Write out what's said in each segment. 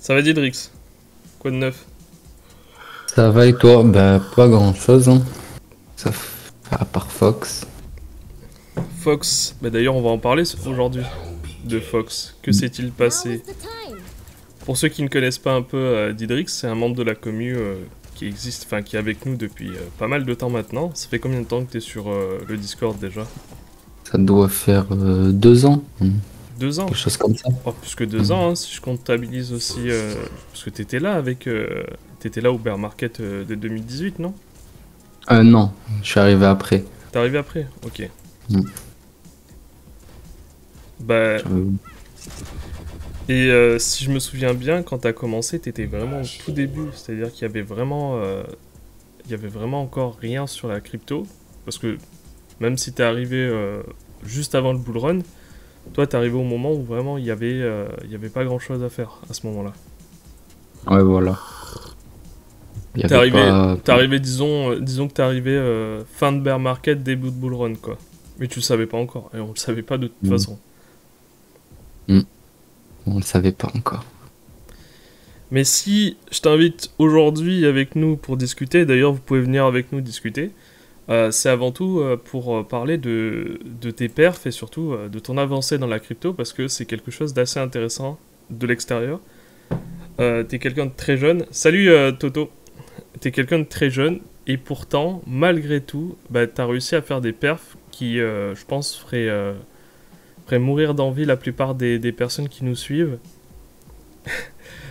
Ça va Didrix? Quoi de neuf? Ça va et toi? Bah, pas grand-chose, hein. À part Fox. Fox, bah d'ailleurs on va en parler aujourd'hui de Fox. Que s'est-il passé? Pour ceux qui ne connaissent pas un peu Didrix, c'est un membre de la commu qui existe, enfin qui est avec nous depuis pas mal de temps maintenant. Ça fait combien de temps que tu es sur le Discord déjà? Ça doit faire 2 ans, 2 ans? quelque chose comme ça. Oh, plus que deux Mm. ans, hein, si je comptabilise aussi. Parce que t'étais là avec. T'étais là au Bear Market de 2018, non? Non, je suis arrivé après. T'es arrivé après? Ok. Mm. Bah. Euh, Et si je me souviens bien, quand t'as commencé, t'étais vraiment au tout début. C'est-à-dire qu'il y avait vraiment. Il y avait vraiment encore rien sur la crypto. Parce que même si t'es arrivé juste avant le bull run, toi t'es arrivé au moment où vraiment il y avait pas grand-chose à faire à ce moment-là. ouais, voilà. Il y T'es avait arrivé, pas. t'es arrivé, disons que t'es arrivé fin de bear market, début de bull run, quoi. Mais tu le savais pas encore, et on le savait pas de toute Mm. façon. Mm. On le savait pas encore. Mais si je t'invite aujourd'hui avec nous pour discuter, d'ailleurs vous pouvez venir avec nous discuter, c'est avant tout pour parler de tes perfs et surtout de ton avancée dans la crypto, parce que c'est quelque chose d'assez intéressant de l'extérieur. T'es quelqu'un de très jeune. Salut Toto. T'es quelqu'un de très jeune et pourtant, malgré tout, bah, t'as réussi à faire des perfs qui, je pense, feraient mourir d'envie la plupart des personnes qui nous suivent.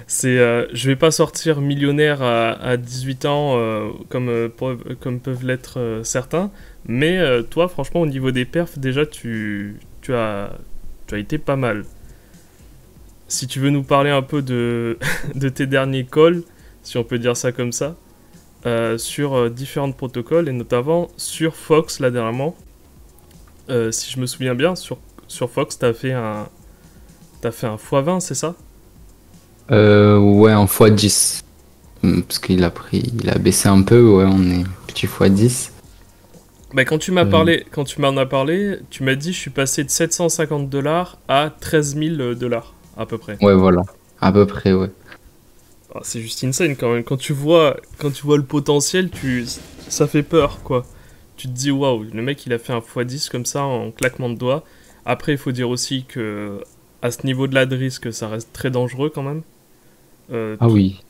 Je vais pas sortir millionnaire à 18 ans comme peuvent l'être certains, mais toi, franchement, au niveau des perfs, déjà, tu as été pas mal. Si tu veux nous parler un peu de tes derniers calls, si on peut dire ça comme ça, sur différents protocoles et notamment sur Fox là dernièrement. Si je me souviens bien, sur Fox, t'as fait un x20, c'est ça? Ouais, en x10. Parce il a baissé un peu, ouais, on est petit x10. Bah, quand tu m'en as parlé, tu m'as dit je suis passé de 750 dollars à 13 000 dollars à peu près. Ouais, voilà. À peu près, ouais. Ah, c'est juste insane quand même. Quand tu vois le potentiel, ça fait peur quoi. Tu te dis waouh, le mec il a fait un x10 comme ça en claquement de doigts. Après, il faut dire aussi que à ce niveau de la de risque, ça reste très dangereux quand même. Euh, Ah tout- oui.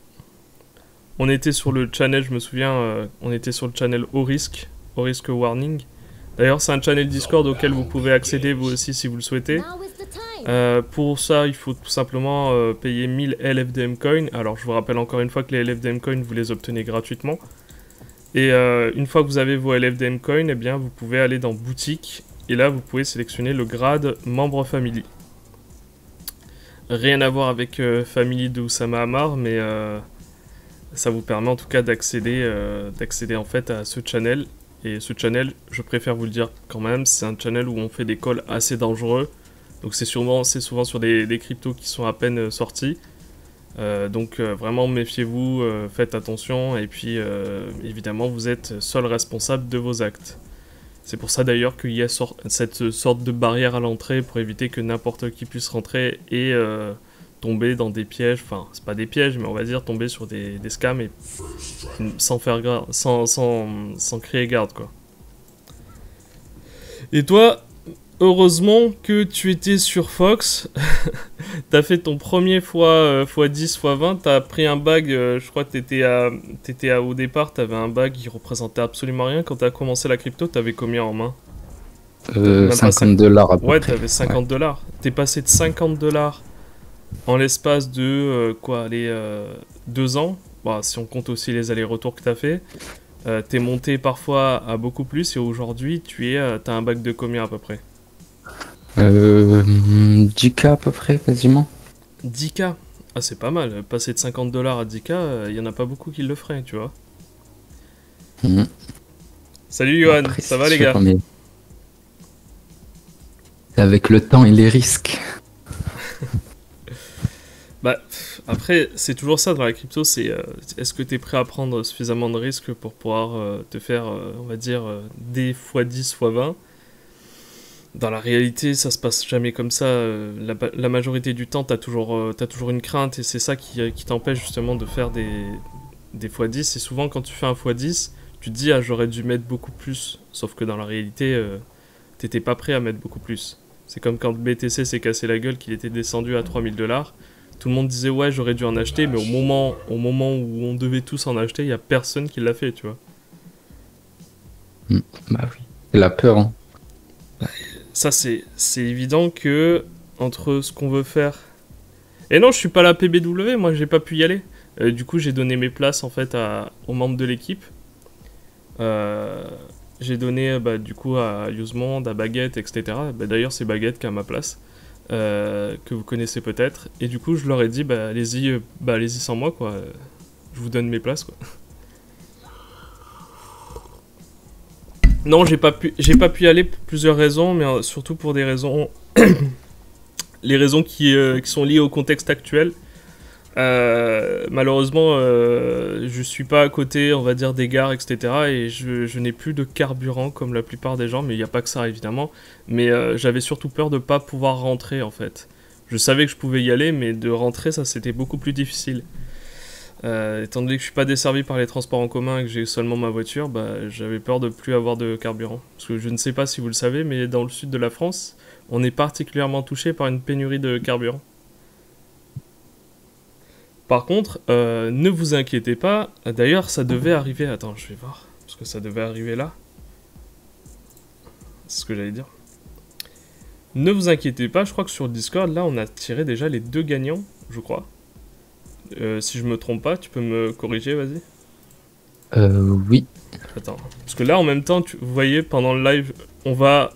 On était sur le channel, je me souviens, on était sur le channel Au Risk Warning. D'ailleurs, c'est un channel Discord auquel vous pouvez accéder vous aussi si vous le souhaitez. Pour ça, il faut tout simplement payer 1000 LFDM coins. Alors, je vous rappelle encore une fois que les LFDM coins, vous les obtenez gratuitement. Et une fois que vous avez vos LFDM coins, eh bien, vous pouvez aller dans boutique. Et là, vous pouvez sélectionner le grade membre family. Rien à voir avec Family de Oussama Hamar, mais ça vous permet en tout cas d'accéder en fait à ce channel. Et ce channel, je préfère vous le dire quand même, c'est un channel où on fait des calls assez dangereux. Donc c'est souvent sur des cryptos qui sont à peine sortis. Donc vraiment méfiez-vous, faites attention et puis évidemment vous êtes seul responsable de vos actes. C'est pour ça d'ailleurs qu'il y a cette sorte de barrière à l'entrée pour éviter que n'importe qui puisse rentrer et tomber dans des pièges, enfin c'est pas des pièges mais on va dire tomber sur des scams et sans faire garde, sans crier garde quoi. Et toi, heureusement que tu étais sur Fox, t'as fait ton premier x10, x20, t'as pris un bag, je crois que au départ, t'avais un bag qui représentait absolument rien. Quand t'as commencé la crypto, t'avais combien en main? Même pas 50 dollars à peu Ouais, près. t'avais Ouais. 50 dollars. T'es passé de 50 dollars en l'espace de, 2 ans. Bah, si on compte aussi les allers-retours que t'as fait. T'es monté parfois à beaucoup plus et aujourd'hui, t'as un bag de combien à peu près? 10K à peu près, quasiment. 10K. Ah, c'est pas mal. Passer de 50 dollars à 10K, il y en a pas beaucoup qui le feraient, tu vois. Mhm. Salut Johan, Après, ça c'est va les sûr, gars? mais c'est avec le temps et les risques. Bah, après, c'est toujours ça dans la crypto, c'est est-ce que t'es prêt à prendre suffisamment de risques pour pouvoir te faire, on va dire, des x10, x20? dans la réalité, ça se passe jamais comme ça. La majorité du temps, t'as toujours une crainte et c'est ça qui t'empêche justement de faire des x10. Et souvent, quand tu fais un x10, tu te dis, ah, j'aurais dû mettre beaucoup plus. Sauf que dans la réalité, t'étais pas prêt à mettre beaucoup plus. C'est comme quand BTC s'est cassé la gueule, qu'il était descendu à 3000 $. Tout le monde disait, ouais, j'aurais dû en acheter, mais au moment où on devait tous en acheter, il y a personne qui l'a fait, tu vois. Bah oui. C'est la peur, hein. Ça, c'est évident que entre ce qu'on veut faire. Et non, je suis pas la PBW, moi j'ai pas pu y aller. Du coup, j'ai donné mes places en fait aux membres de l'équipe. Euh, j'ai donné du coup à Yousmond, à Baguette, etc. D'ailleurs, c'est Baguette qui a ma place, que vous connaissez peut-être. Et du coup, je leur ai dit, allez-y sans moi, quoi. Je vous donne mes places, quoi. Non, j'ai pas pu y aller pour plusieurs raisons, mais surtout pour des raisons, les raisons qui sont liées au contexte actuel. Malheureusement, je suis pas à côté, on va dire, des gares, etc. Et je n'ai plus de carburant comme la plupart des gens, mais il n'y a pas que ça évidemment. Mais j'avais surtout peur de pas pouvoir rentrer en fait. Je savais que je pouvais y aller, mais de rentrer, ça c'était beaucoup plus difficile. Étant donné que je suis pas desservi par les transports en commun et que j'ai seulement ma voiture, j'avais peur de plus avoir de carburant. Parce que je ne sais pas si vous le savez, mais dans le sud de la France, on est particulièrement touché par une pénurie de carburant. Par contre, ne vous inquiétez pas. D'ailleurs, ça devait arriver. Attends, je vais voir. Parce que ça devait arriver là. C'est ce que j'allais dire. Ne vous inquiétez pas, je crois que sur le Discord, là, on a tiré déjà les 2 gagnants, je crois. Si je me trompe pas, tu peux me corriger, vas-y. Oui. Attends. Parce que là, en même temps, vous voyez, pendant le live, on va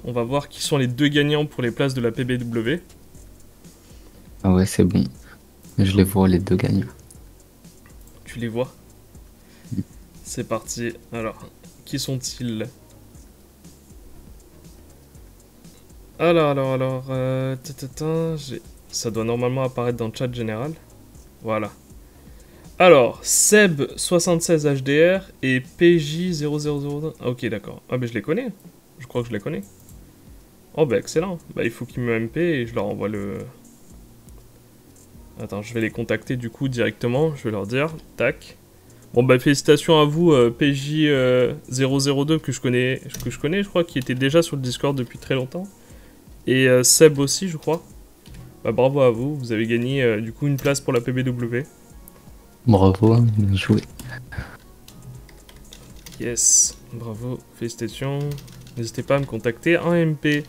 voir qui sont les 2 gagnants pour les places de la PBW. Ah ouais, c'est bon. Je les vois, les 2 gagnants. Tu les vois? C'est parti. Alors, qui sont-ils? Alors, ça doit normalement apparaître dans le chat général. Voilà. Alors, Seb76HDR et PJ0002. Ok, d'accord. Ah, je les connais. Je crois que je les connais. Oh, excellent. Il faut qu'ils me MP et je leur envoie le... Attends, je vais les contacter du coup directement. Je vais leur dire. Tac. Bon, félicitations à vous, PJ002 que je connais, je crois, qui était déjà sur le Discord depuis très longtemps. Et Seb aussi, je crois. Bravo à vous. Vous avez gagné du coup une place pour la PBW. Bravo, bien joué. Yes, bravo, félicitations. N'hésitez pas à me contacter en MP.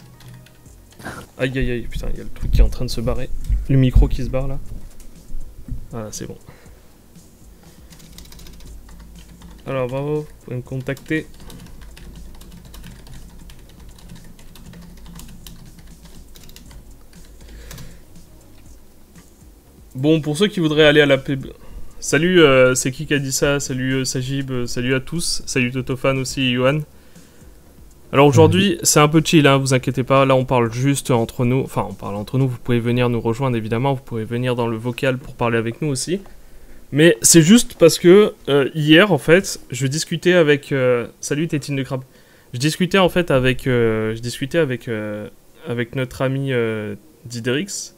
Aïe aïe aïe, putain, il y a le truc qui est en train de se barrer. Le micro qui se barre là. Voilà, c'est bon. Alors bravo, vous pouvez me contacter. Bon, pour ceux qui voudraient aller à la PB... Salut, c'est qui a dit ça? Salut Sajib, salut à tous. Salut Totofan aussi, Yohan. Alors aujourd'hui, c'est un peu chill, hein, vous inquiétez pas. Là, on parle juste entre nous. Enfin, on parle entre nous. Vous pouvez venir nous rejoindre, évidemment. Vous pouvez venir dans le vocal pour parler avec nous aussi. Mais c'est juste parce que hier, en fait, je discutais avec... Salut Tétine de Crabe. Je discutais en fait avec... avec notre ami Didrix.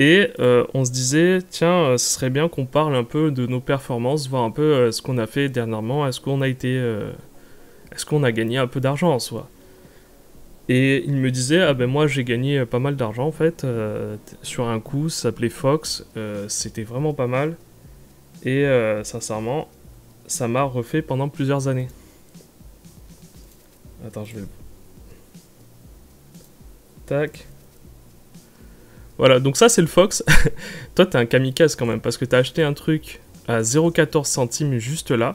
Et on se disait, tiens, ce serait bien qu'on parle un peu de nos performances, voir un peu ce qu'on a fait dernièrement, est-ce qu'on a gagné un peu d'argent en soi. Et il me disait, moi j'ai gagné pas mal d'argent en fait, sur un coup, ça s'appelait Fox, c'était vraiment pas mal. Et sincèrement, ça m'a refait pendant plusieurs années. Attends, je vais... Tac... Voilà, donc ça c'est le Fox. Toi t'es un kamikaze quand même, parce que t'as acheté un truc à 0,14 centimes juste là.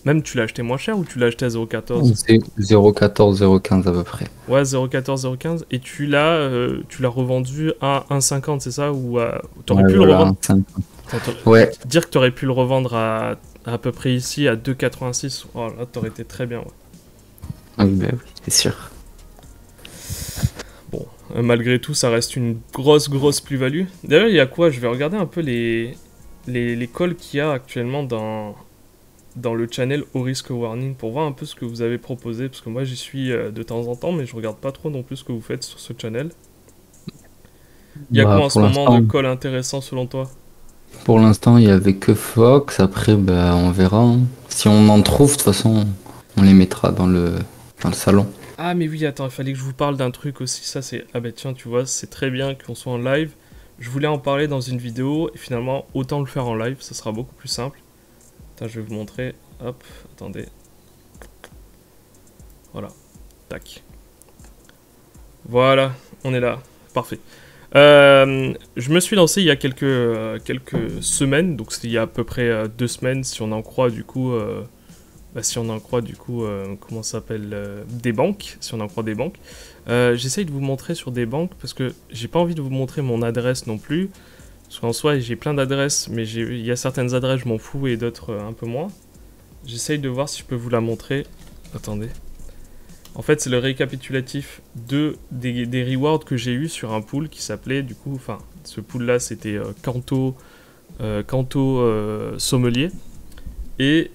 Même tu l'as acheté moins cher ou tu l'as acheté à 0,14? C'est 0,14, 0,15 à peu près. Ouais, 0,14, 0,15. Et tu l'as revendu à 1,50, c'est ça? Ou t'aurais pu le revendre... Ouais. Dire que t'aurais pu le revendre à peu près ici à 2,86. Oh là, t'aurais été très bien, ouais. Ah oui, oui, c'est sûr. Bon, malgré tout, ça reste une grosse plus-value. D'ailleurs, il y a quoi? Je vais regarder un peu les calls qu'il y a actuellement dans dans le channel Au Risk Warning pour voir un peu ce que vous avez proposé, parce que moi j'y suis de temps en temps, mais je regarde pas trop non plus ce que vous faites sur ce channel. Il y a quoi Bah, en ce moment de call intéressant selon toi? pour l'instant, il y avait que Fox. Après, bah, on verra, hein. Si on en trouve, de toute façon, on les mettra dans le salon. Ah mais oui, attends, il fallait que je vous parle d'un truc aussi, ça c'est... Ah bah tiens, tu vois, c'est très bien qu'on soit en live. Je voulais en parler dans une vidéo, et finalement, autant le faire en live, ça sera beaucoup plus simple. Attends, je vais vous montrer, hop, attendez. Voilà, tac. Voilà, on est là, parfait. Je me suis lancé il y a quelques semaines, donc c'est il y a à peu près 2 semaines, si on en croit du coup... comment ça s'appelle, des banques, si on en croit des banques. J'essaye de vous montrer sur des banques parce que j'ai pas envie de vous montrer mon adresse non plus. Parce qu'en soi, j'ai plein d'adresses, mais il y a certaines adresses, je m'en fous, et d'autres un peu moins. J'essaye de voir si je peux vous la montrer. Attendez. En fait, c'est le récapitulatif des rewards que j'ai eu sur un pool qui s'appelait, du coup, enfin, ce pool-là, c'était Kanto Sommelier. Et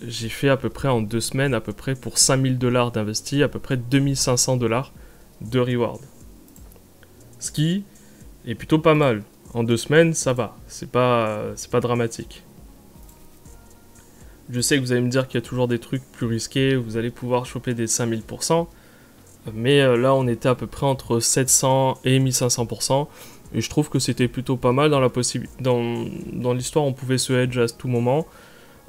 j'ai fait à peu près en 2 semaines, à peu près pour 5000 $ d'investis, à peu près 2500 $ de reward. Ce qui est plutôt pas mal. En 2 semaines, ça va. C'est pas dramatique. Je sais que vous allez me dire qu'il y a toujours des trucs plus risqués, vous allez pouvoir choper des 5000%. Mais là, on était à peu près entre 700 et 1500%. Et je trouve que c'était plutôt pas mal dans l'histoire, on pouvait se hedge à tout moment.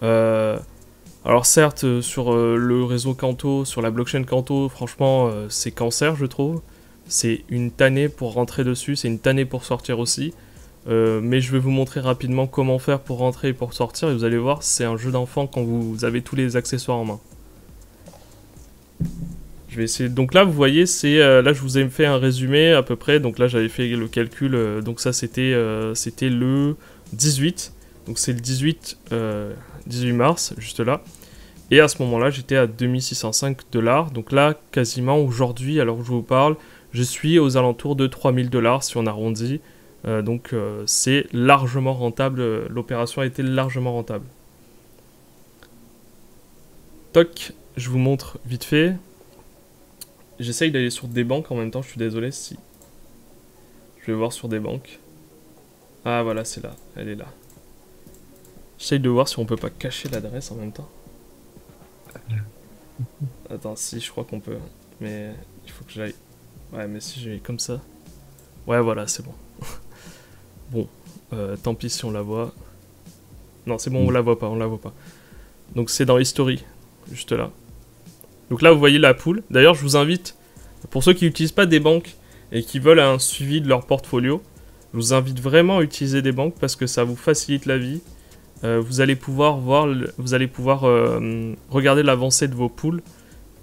Alors certes, sur le réseau Kanto, sur la blockchain Kanto, franchement, c'est cancer, je trouve. C'est une tannée pour rentrer dessus, c'est une tannée pour sortir aussi. Mais je vais vous montrer rapidement comment faire pour rentrer et pour sortir, et vous allez voir, c'est un jeu d'enfant quand vous avez tous les accessoires en main. Je vais essayer. Donc là, vous voyez, là je vous ai fait un résumé à peu près. Donc là, j'avais fait le calcul. Donc ça, c'était le 18. Donc c'est le 18 mars, juste là. Et à ce moment-là, j'étais à 2605 $. Donc là, quasiment aujourd'hui, alors que je vous parle, je suis aux alentours de 3000 $ si on arrondit. Donc c'est largement rentable. L'opération a été largement rentable. Toc, je vous montre vite fait. J'essaye d'aller sur des banques en même temps, je suis désolé si... Je vais voir sur des banques. Ah voilà, c'est là, elle est là. J'essaye de voir si on peut pas cacher l'adresse en même temps. Attends, si, je crois qu'on peut. Mais il faut que j'aille... Ouais, mais si je vais comme ça... Ouais, voilà, c'est bon. Bon, tant pis si on la voit. Non, c'est bon, on la voit pas. Donc c'est dans History, juste là. Donc là, vous voyez la pool. D'ailleurs, je vous invite, pour ceux qui n'utilisent pas des banques et qui veulent un suivi de leur portfolio, je vous invite vraiment à utiliser des banques parce que ça vous facilite la vie. Vous allez pouvoir regarder l'avancée de vos pools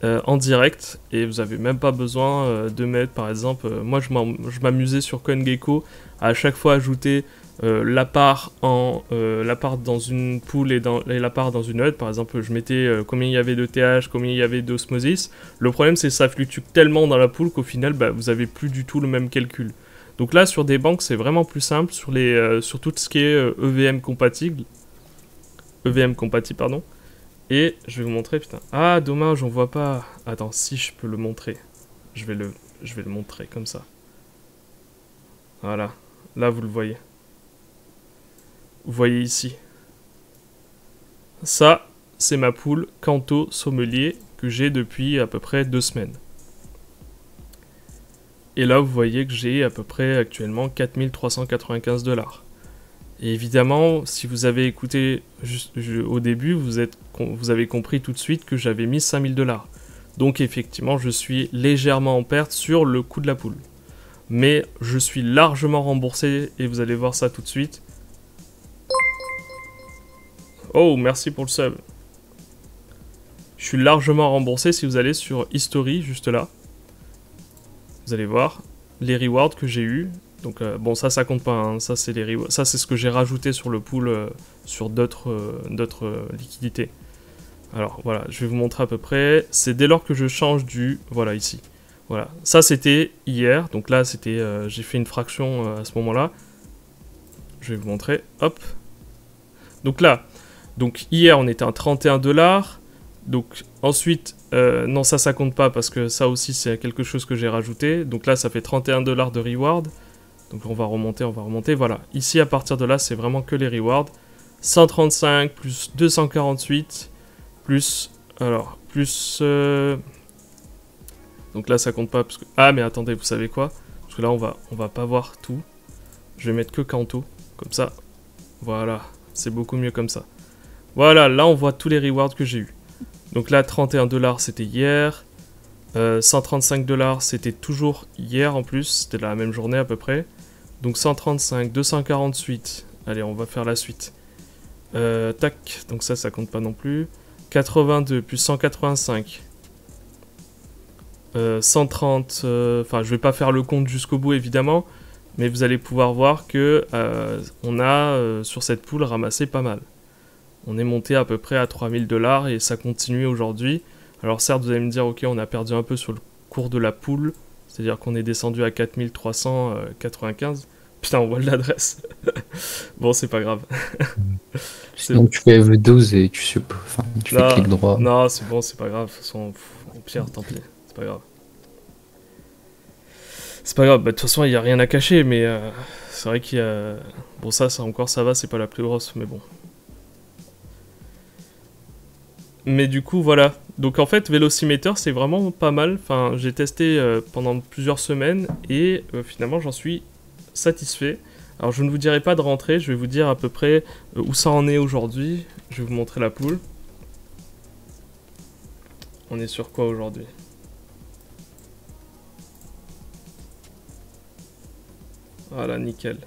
en direct et vous n'avez même pas besoin de mettre, par exemple, moi je m'amusais sur CoinGecko à chaque fois ajouter la part dans une pool et la part dans une HUD. Par exemple, je mettais combien il y avait de TH, combien il y avait d'osmosis. Le problème, c'est que ça fluctue tellement dans la pool qu'au final, vous avez plus du tout le même calcul. Donc là, sur des banques, c'est vraiment plus simple. Sur tout ce qui est EVM compatible, pardon. Et je vais vous montrer, putain. Ah, dommage, on voit pas. Attends, si je peux le montrer. Je vais le montrer comme ça. Voilà. Là, vous le voyez. Vous voyez ici. Ça, c'est ma pool Kanto Sommelier que j'ai depuis à peu près 2 semaines. Et là, vous voyez que j'ai à peu près actuellement 4395 $. Et évidemment, si vous avez écouté au début, vous avez compris tout de suite que j'avais mis 5000 $. Donc effectivement, je suis légèrement en perte sur le coût de la pool. Mais je suis largement remboursé et vous allez voir ça tout de suite. Oh, merci pour le sub. Je suis largement remboursé si vous allez sur History, juste là. Vous allez voir les rewards que j'ai eu. Donc bon, ça compte pas, hein. Ça c'est les rewards. Ça c'est ce que j'ai rajouté sur le pool sur d'autres liquidités. Alors voilà, je vais vous montrer à peu près. C'est dès lors que je change voilà, ici. Voilà, ça c'était hier. Donc là c'était, j'ai fait une fraction à ce moment-là. Je vais vous montrer. Hop. Donc là, Donc hier on était à 31 $. Donc ensuite, non ça compte pas parce que ça aussi c'est quelque chose que j'ai rajouté. Donc là ça fait 31 $ de reward. Donc on va remonter, voilà. Ici à partir de là c'est vraiment que les rewards. 135 plus 248 plus... Alors, plus... Donc là ça compte pas parce que... Ah mais attendez, vous savez quoi? Parce que là on va pas voir tout. Je vais mettre que Kanto, comme ça. Voilà, c'est beaucoup mieux comme ça. Voilà, là on voit tous les rewards que j'ai eu. Donc là 31 $ c'était hier. 135 $ c'était toujours hier en plus, c'était la même journée à peu près. Donc 135, 248, allez on va faire la suite. Tac, donc ça compte pas non plus. 82 plus 185. 130, enfin je vais pas faire le compte jusqu'au bout évidemment, mais vous allez pouvoir voir que on a sur cette poule ramassé pas mal. On est monté à peu près à 3000 $ et ça continue aujourd'hui. Alors certes vous allez me dire ok on a perdu un peu sur le cours de la poule, c'est-à-dire qu'on est descendu à 4395. Putain on voit l'adresse. Bon c'est pas grave. Sinon tu fais F12 et tu fais clic droit. Non c'est bon c'est pas grave, de toute façon au pire tant pis, c'est pas grave. C'est pas grave, bah, de toute façon il n'y a rien à cacher mais c'est vrai qu'il y a... Bon ça encore ça va, c'est pas la plus grosse mais bon. Mais du coup, voilà. Donc en fait, Velocimeter, c'est vraiment pas mal. Enfin, j'ai testé pendant plusieurs semaines et finalement, j'en suis satisfait. Alors, je ne vous dirai pas de rentrer. Je vais vous dire à peu près où ça en est aujourd'hui. Je vais vous montrer la poule. On est sur quoi aujourd'hui? Voilà, nickel.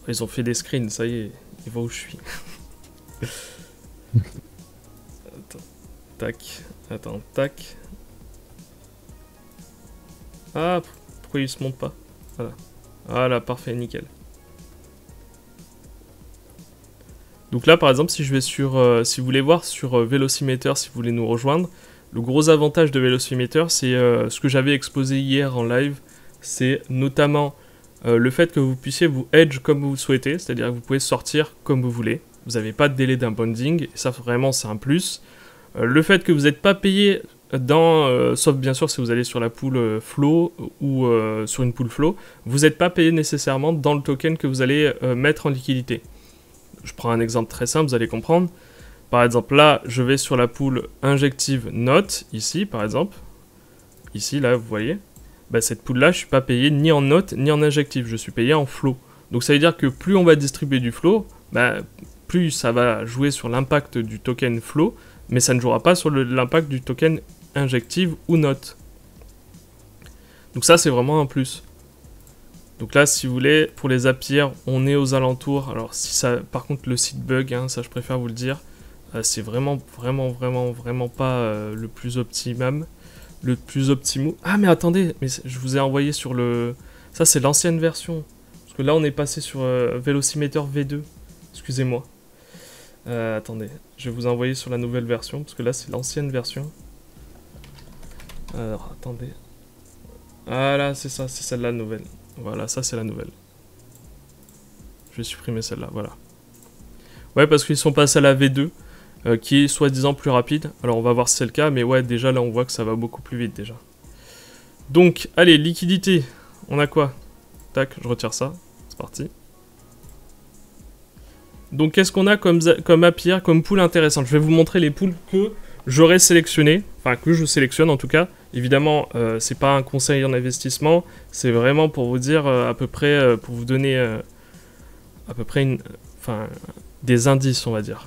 Ils ont fait des screens, ça y est. Ils voient où je suis. Attends, tac. Ah, pourquoi il se monte pas? Voilà, parfait, nickel. Donc là, par exemple, si je vais sur... si vous voulez voir sur Velocimeter, si vous voulez nous rejoindre, le gros avantage de Velocimeter, c'est ce que j'avais exposé hier en live, c'est notamment le fait que vous puissiez vous edge comme vous souhaitez, c'est-à-dire que vous pouvez sortir comme vous voulez. Vous n'avez pas de délai d'inbounding, et ça vraiment c'est un plus. Le fait que vous n'êtes pas payé dans, sauf bien sûr si vous allez sur la pool flow ou sur une pool flow, vous n'êtes pas payé nécessairement dans le token que vous allez mettre en liquidité. Je prends un exemple très simple, vous allez comprendre. Par exemple là, je vais sur la pool injective note, ici par exemple. Ici là, vous voyez. Bah, cette pool là, je ne suis pas payé ni en note ni en injective, je suis payé en flow. Donc ça veut dire que plus on va distribuer du flow, bah, plus ça va jouer sur l'impact du token flow, mais ça ne jouera pas sur l'impact du token injective ou note. Donc ça c'est vraiment un plus. Donc là si vous voulez, pour les Zapier, on est aux alentours. Alors si ça, par contre le site bug, hein, ça je préfère vous le dire, c'est vraiment pas le plus optimum. Le plus optimum. Ah mais attendez, mais je vous ai envoyé sur le... Ça c'est l'ancienne version. Parce que là on est passé sur Velocimeter V2. Excusez-moi. Attendez, je vais vous envoyer sur la nouvelle version, parce que là c'est l'ancienne version. Alors, attendez. Ah là, c'est ça, c'est celle-là nouvelle. Voilà, ça c'est la nouvelle. Je vais supprimer celle-là, voilà. Ouais, parce qu'ils sont passés à la V2, qui est soi-disant plus rapide. Alors on va voir si c'est le cas, mais ouais, déjà là on voit que ça va beaucoup plus vite déjà. Donc, allez, liquidité. On a quoi? Tac, je retire ça. C'est parti. Donc qu'est-ce qu'on a comme Zapier, comme pool intéressante? Je vais vous montrer les pools que j'aurais sélectionné, enfin que je sélectionne en tout cas. Évidemment, c'est pas un conseil en investissement, c'est vraiment pour vous dire à peu près, pour vous donner à peu près des indices, on va dire.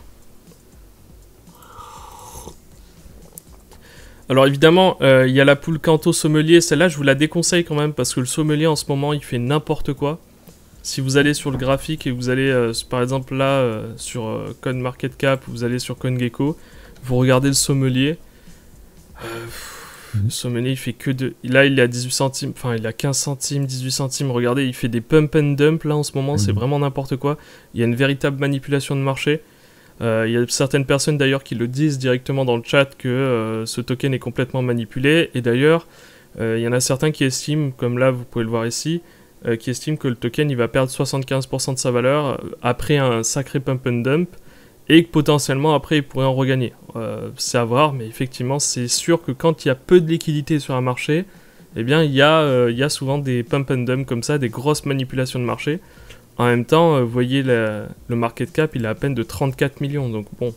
Alors évidemment, il y a la pool Kanto Sommelier, celle-là je vous la déconseille quand même parce que le sommelier en ce moment il fait n'importe quoi. Si vous allez sur le graphique et vous allez par exemple là sur CoinMarketCap, vous allez sur CoinGecko, vous regardez le sommelier. Le sommelier il fait que de... Là il est à 18 centimes, enfin il a 15 centimes, 18 centimes, regardez, il fait des pump and dump là en ce moment, c'est vraiment n'importe quoi. Il y a une véritable manipulation de marché. Il y a certaines personnes d'ailleurs qui le disent directement dans le chat que ce token est complètement manipulé. Et d'ailleurs, il y en a certains qui estiment, comme là vous pouvez le voir ici, qui estime que le token il va perdre 75% de sa valeur après un sacré pump and dump et que potentiellement après il pourrait en regagner. C'est à voir, mais effectivement c'est sûr que quand il y a peu de liquidité sur un marché, eh bien il y a souvent des pump and dump comme ça, des grosses manipulations de marché. En même temps, vous voyez le market cap il est à peine de 34 millions, donc bon.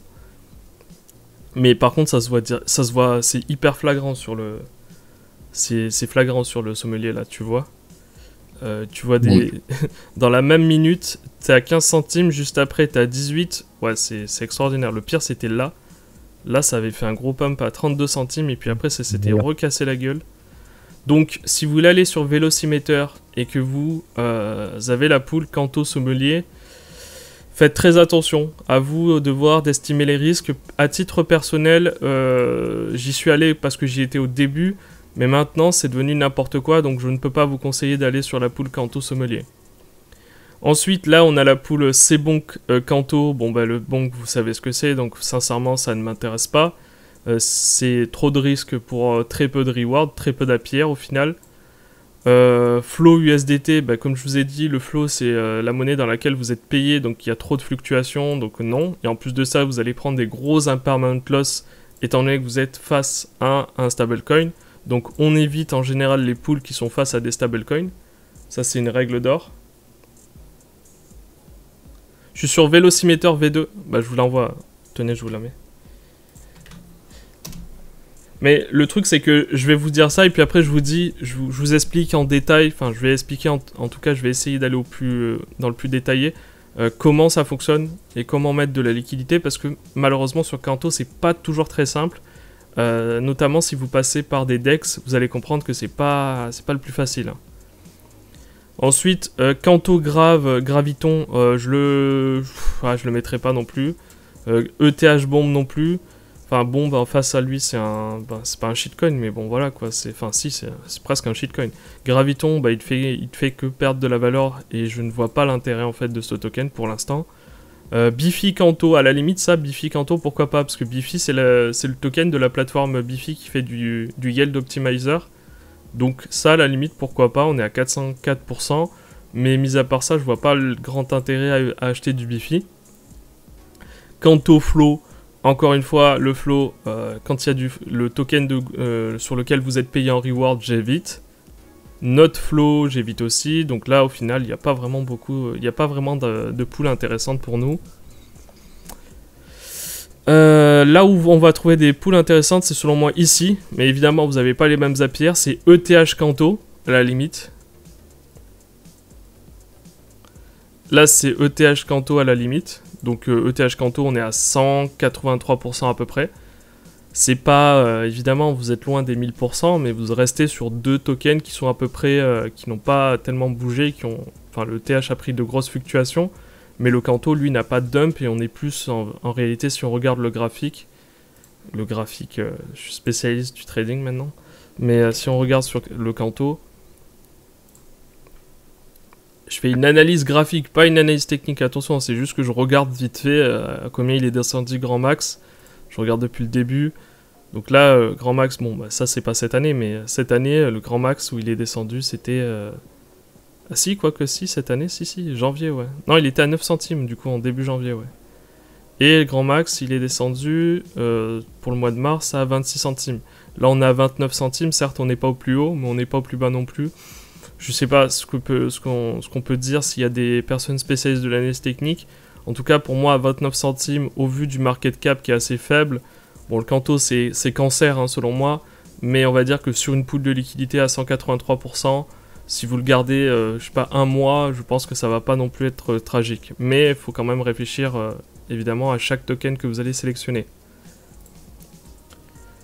Mais par contre ça se voit, c'est hyper flagrant sur le... C'est flagrant sur le sommelier là, tu vois. Tu vois des... Dans la même minute, t'es à 15 centimes, juste après t'es à 18. Ouais, c'est extraordinaire. Le pire, c'était là. Là, ça avait fait un gros pump à 32 centimes, et puis après, ça s'était recassé la gueule. Donc, si vous voulez aller sur Velocimeter, et que vous avez la pool Canto Sommelier, faites très attention. À vous de voir, d'estimer les risques. À titre personnel, j'y suis allé parce que j'y étais au début. Mais maintenant, c'est devenu n'importe quoi, donc je ne peux pas vous conseiller d'aller sur la pool Canto Sommelier. Ensuite, là, on a la pool Cbonk Canto. Bon, bah, le bonk, vous savez ce que c'est, donc sincèrement, ça ne m'intéresse pas. C'est trop de risques pour très peu de reward, très peu d'APR au final. Flow USDT, bah, comme je vous ai dit, le flow, c'est la monnaie dans laquelle vous êtes payé, donc il y a trop de fluctuations, donc non. Et en plus de ça, vous allez prendre des gros impermanent loss, étant donné que vous êtes face à un stablecoin. Donc on évite en général les pools qui sont face à des stablecoins. Ça c'est une règle d'or. Je suis sur Velocimeter V2. Bah je vous l'envoie. Tenez, je vous la mets. Mais le truc c'est que je vais vous dire ça et puis après je vous dis, je vous explique en détail, enfin je vais expliquer en tout cas je vais essayer d'aller dans le plus détaillé comment ça fonctionne et comment mettre de la liquidité parce que malheureusement sur Canto c'est pas toujours très simple. Notamment si vous passez par des DEX, vous allez comprendre que c'est pas le plus facile. Ensuite, Canto Graviton, je le mettrai pas non plus. ETH Bomb non plus. Enfin, Bomb en face à lui, c'est pas un shitcoin, mais bon voilà quoi. C'est presque un shitcoin. Graviton, bah, il te fait que perdre de la valeur et je ne vois pas l'intérêt en fait de ce token pour l'instant. Bifi Canto, à la limite ça, Bifi Canto pourquoi pas, parce que Bifi c'est le token de la plateforme Bifi qui fait du yield optimizer, donc ça à la limite pourquoi pas, on est à 404%, mais mis à part ça je vois pas le grand intérêt à acheter du Bifi. Canto Flow, encore une fois le Flow, quand il y a le token sur lequel vous êtes payé en reward, j'évite. Note Flow, j'évite aussi. Donc là, au final, il n'y a pas vraiment de pool intéressante pour nous. Là où on va trouver des pools intéressantes, c'est selon moi ici. Mais évidemment, vous n'avez pas les mêmes APR. C'est ETH Canto, à la limite. Là, c'est ETH Canto à la limite. Donc ETH Canto, on est à 183% à peu près. C'est pas, évidemment, vous êtes loin des 1000%, mais vous restez sur deux tokens qui sont à peu près, qui n'ont pas tellement bougé, enfin le TH a pris de grosses fluctuations, mais le Canto, lui, n'a pas de dump, et on est plus, en réalité, si on regarde le graphique, je suis spécialiste du trading maintenant, mais si on regarde sur le Canto, je fais une analyse graphique, pas une analyse technique, attention, c'est juste que je regarde vite fait à combien il est descendu grand max, je regarde depuis le début. Donc là, grand max, bon, bah, ça c'est pas cette année, mais cette année, le grand max où il est descendu, c'était... Ah si, quoique si, cette année, si, janvier, ouais. Non, il était à 9 centimes, du coup, en début janvier, ouais. Et le grand max, il est descendu, pour le mois de mars, à 26 centimes. Là, on est à 29 centimes, certes, on n'est pas au plus haut, mais on n'est pas au plus bas non plus. Je sais pas ce qu'on peut dire s'il y a des personnes spécialistes de l'analyse technique. En tout cas, pour moi, à 29 centimes, au vu du market cap qui est assez faible, bon, le Canto, c'est cancer, hein, selon moi, mais on va dire que sur une pool de liquidité à 183%, si vous le gardez, je sais pas, un mois, je pense que ça va pas non plus être tragique. Mais il faut quand même réfléchir, évidemment, à chaque token que vous allez sélectionner.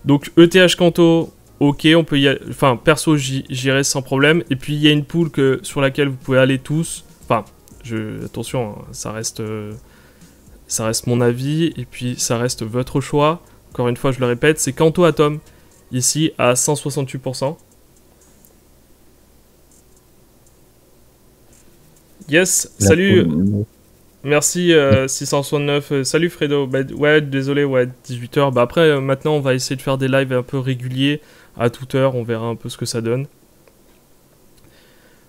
Donc, ETH Canto, ok, on peut y aller, enfin, perso, j'irai sans problème. Et puis, il y a une pool sur laquelle vous pouvez aller tous, enfin... attention, hein, ça reste mon avis et puis ça reste votre choix. Encore une fois, je le répète, c'est Canto Atom, ici à 168%. Yes, salut, merci 669, salut Fredo, bah, ouais, désolé, ouais, 18h. Bah après, maintenant, on va essayer de faire des lives un peu réguliers, à toute heure, on verra un peu ce que ça donne.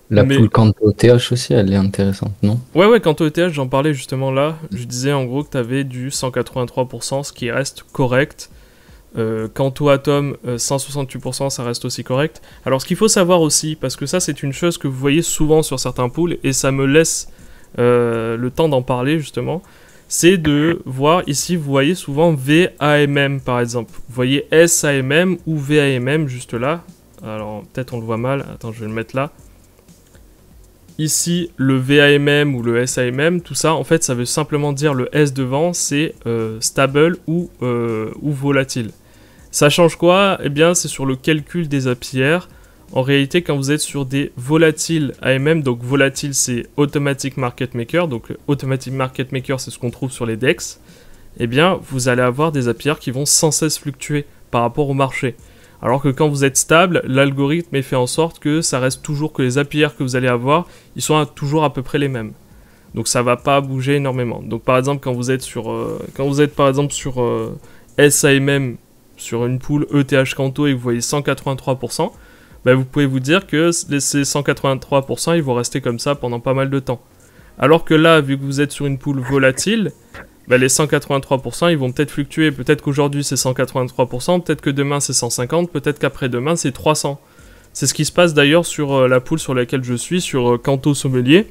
La Mais pool Canto TH aussi, elle est intéressante, non? ouais, quant au ETH, j'en parlais justement là. Je disais en gros que tu avais du 183%, ce qui reste correct. Quant au Atom, 168%, ça reste aussi correct. Alors ce qu'il faut savoir aussi, parce que ça c'est une chose que vous voyez souvent sur certains pools, et ça me laisse le temps d'en parler justement, c'est de voir ici, vous voyez souvent VAMM par exemple. Vous voyez SAMM ou VAMM juste là. Alors peut-être on le voit mal, attends je vais le mettre là. Ici, le VAMM ou le SAMM, tout ça, en fait, ça veut simplement dire le S devant, c'est stable ou volatile. Ça change quoi? Eh bien, c'est sur le calcul des APR. En réalité, quand vous êtes sur des volatiles AMM, donc volatile, c'est Automatic Market Maker. Donc, Automatic Market Maker, c'est ce qu'on trouve sur les DEX. Eh bien, vous allez avoir des APR qui vont sans cesse fluctuer par rapport au marché. Alors que quand vous êtes stable, l'algorithme est fait en sorte que ça reste toujours que les APR que vous allez avoir, ils sont toujours à peu près les mêmes. Donc ça va pas bouger énormément. Donc par exemple quand vous êtes sur SAMM sur une pool ETH Canto et que vous voyez 183%, bah vous pouvez vous dire que ces 183% ils vont rester comme ça pendant pas mal de temps. Alors que là, vu que vous êtes sur une pool volatile, bah les 183%, ils vont peut-être fluctuer. Peut-être qu'aujourd'hui, c'est 183%, peut-être que demain, c'est 150%, peut-être qu'après-demain, c'est 300%. C'est ce qui se passe d'ailleurs sur la pool sur laquelle je suis, sur Canto Sommelier,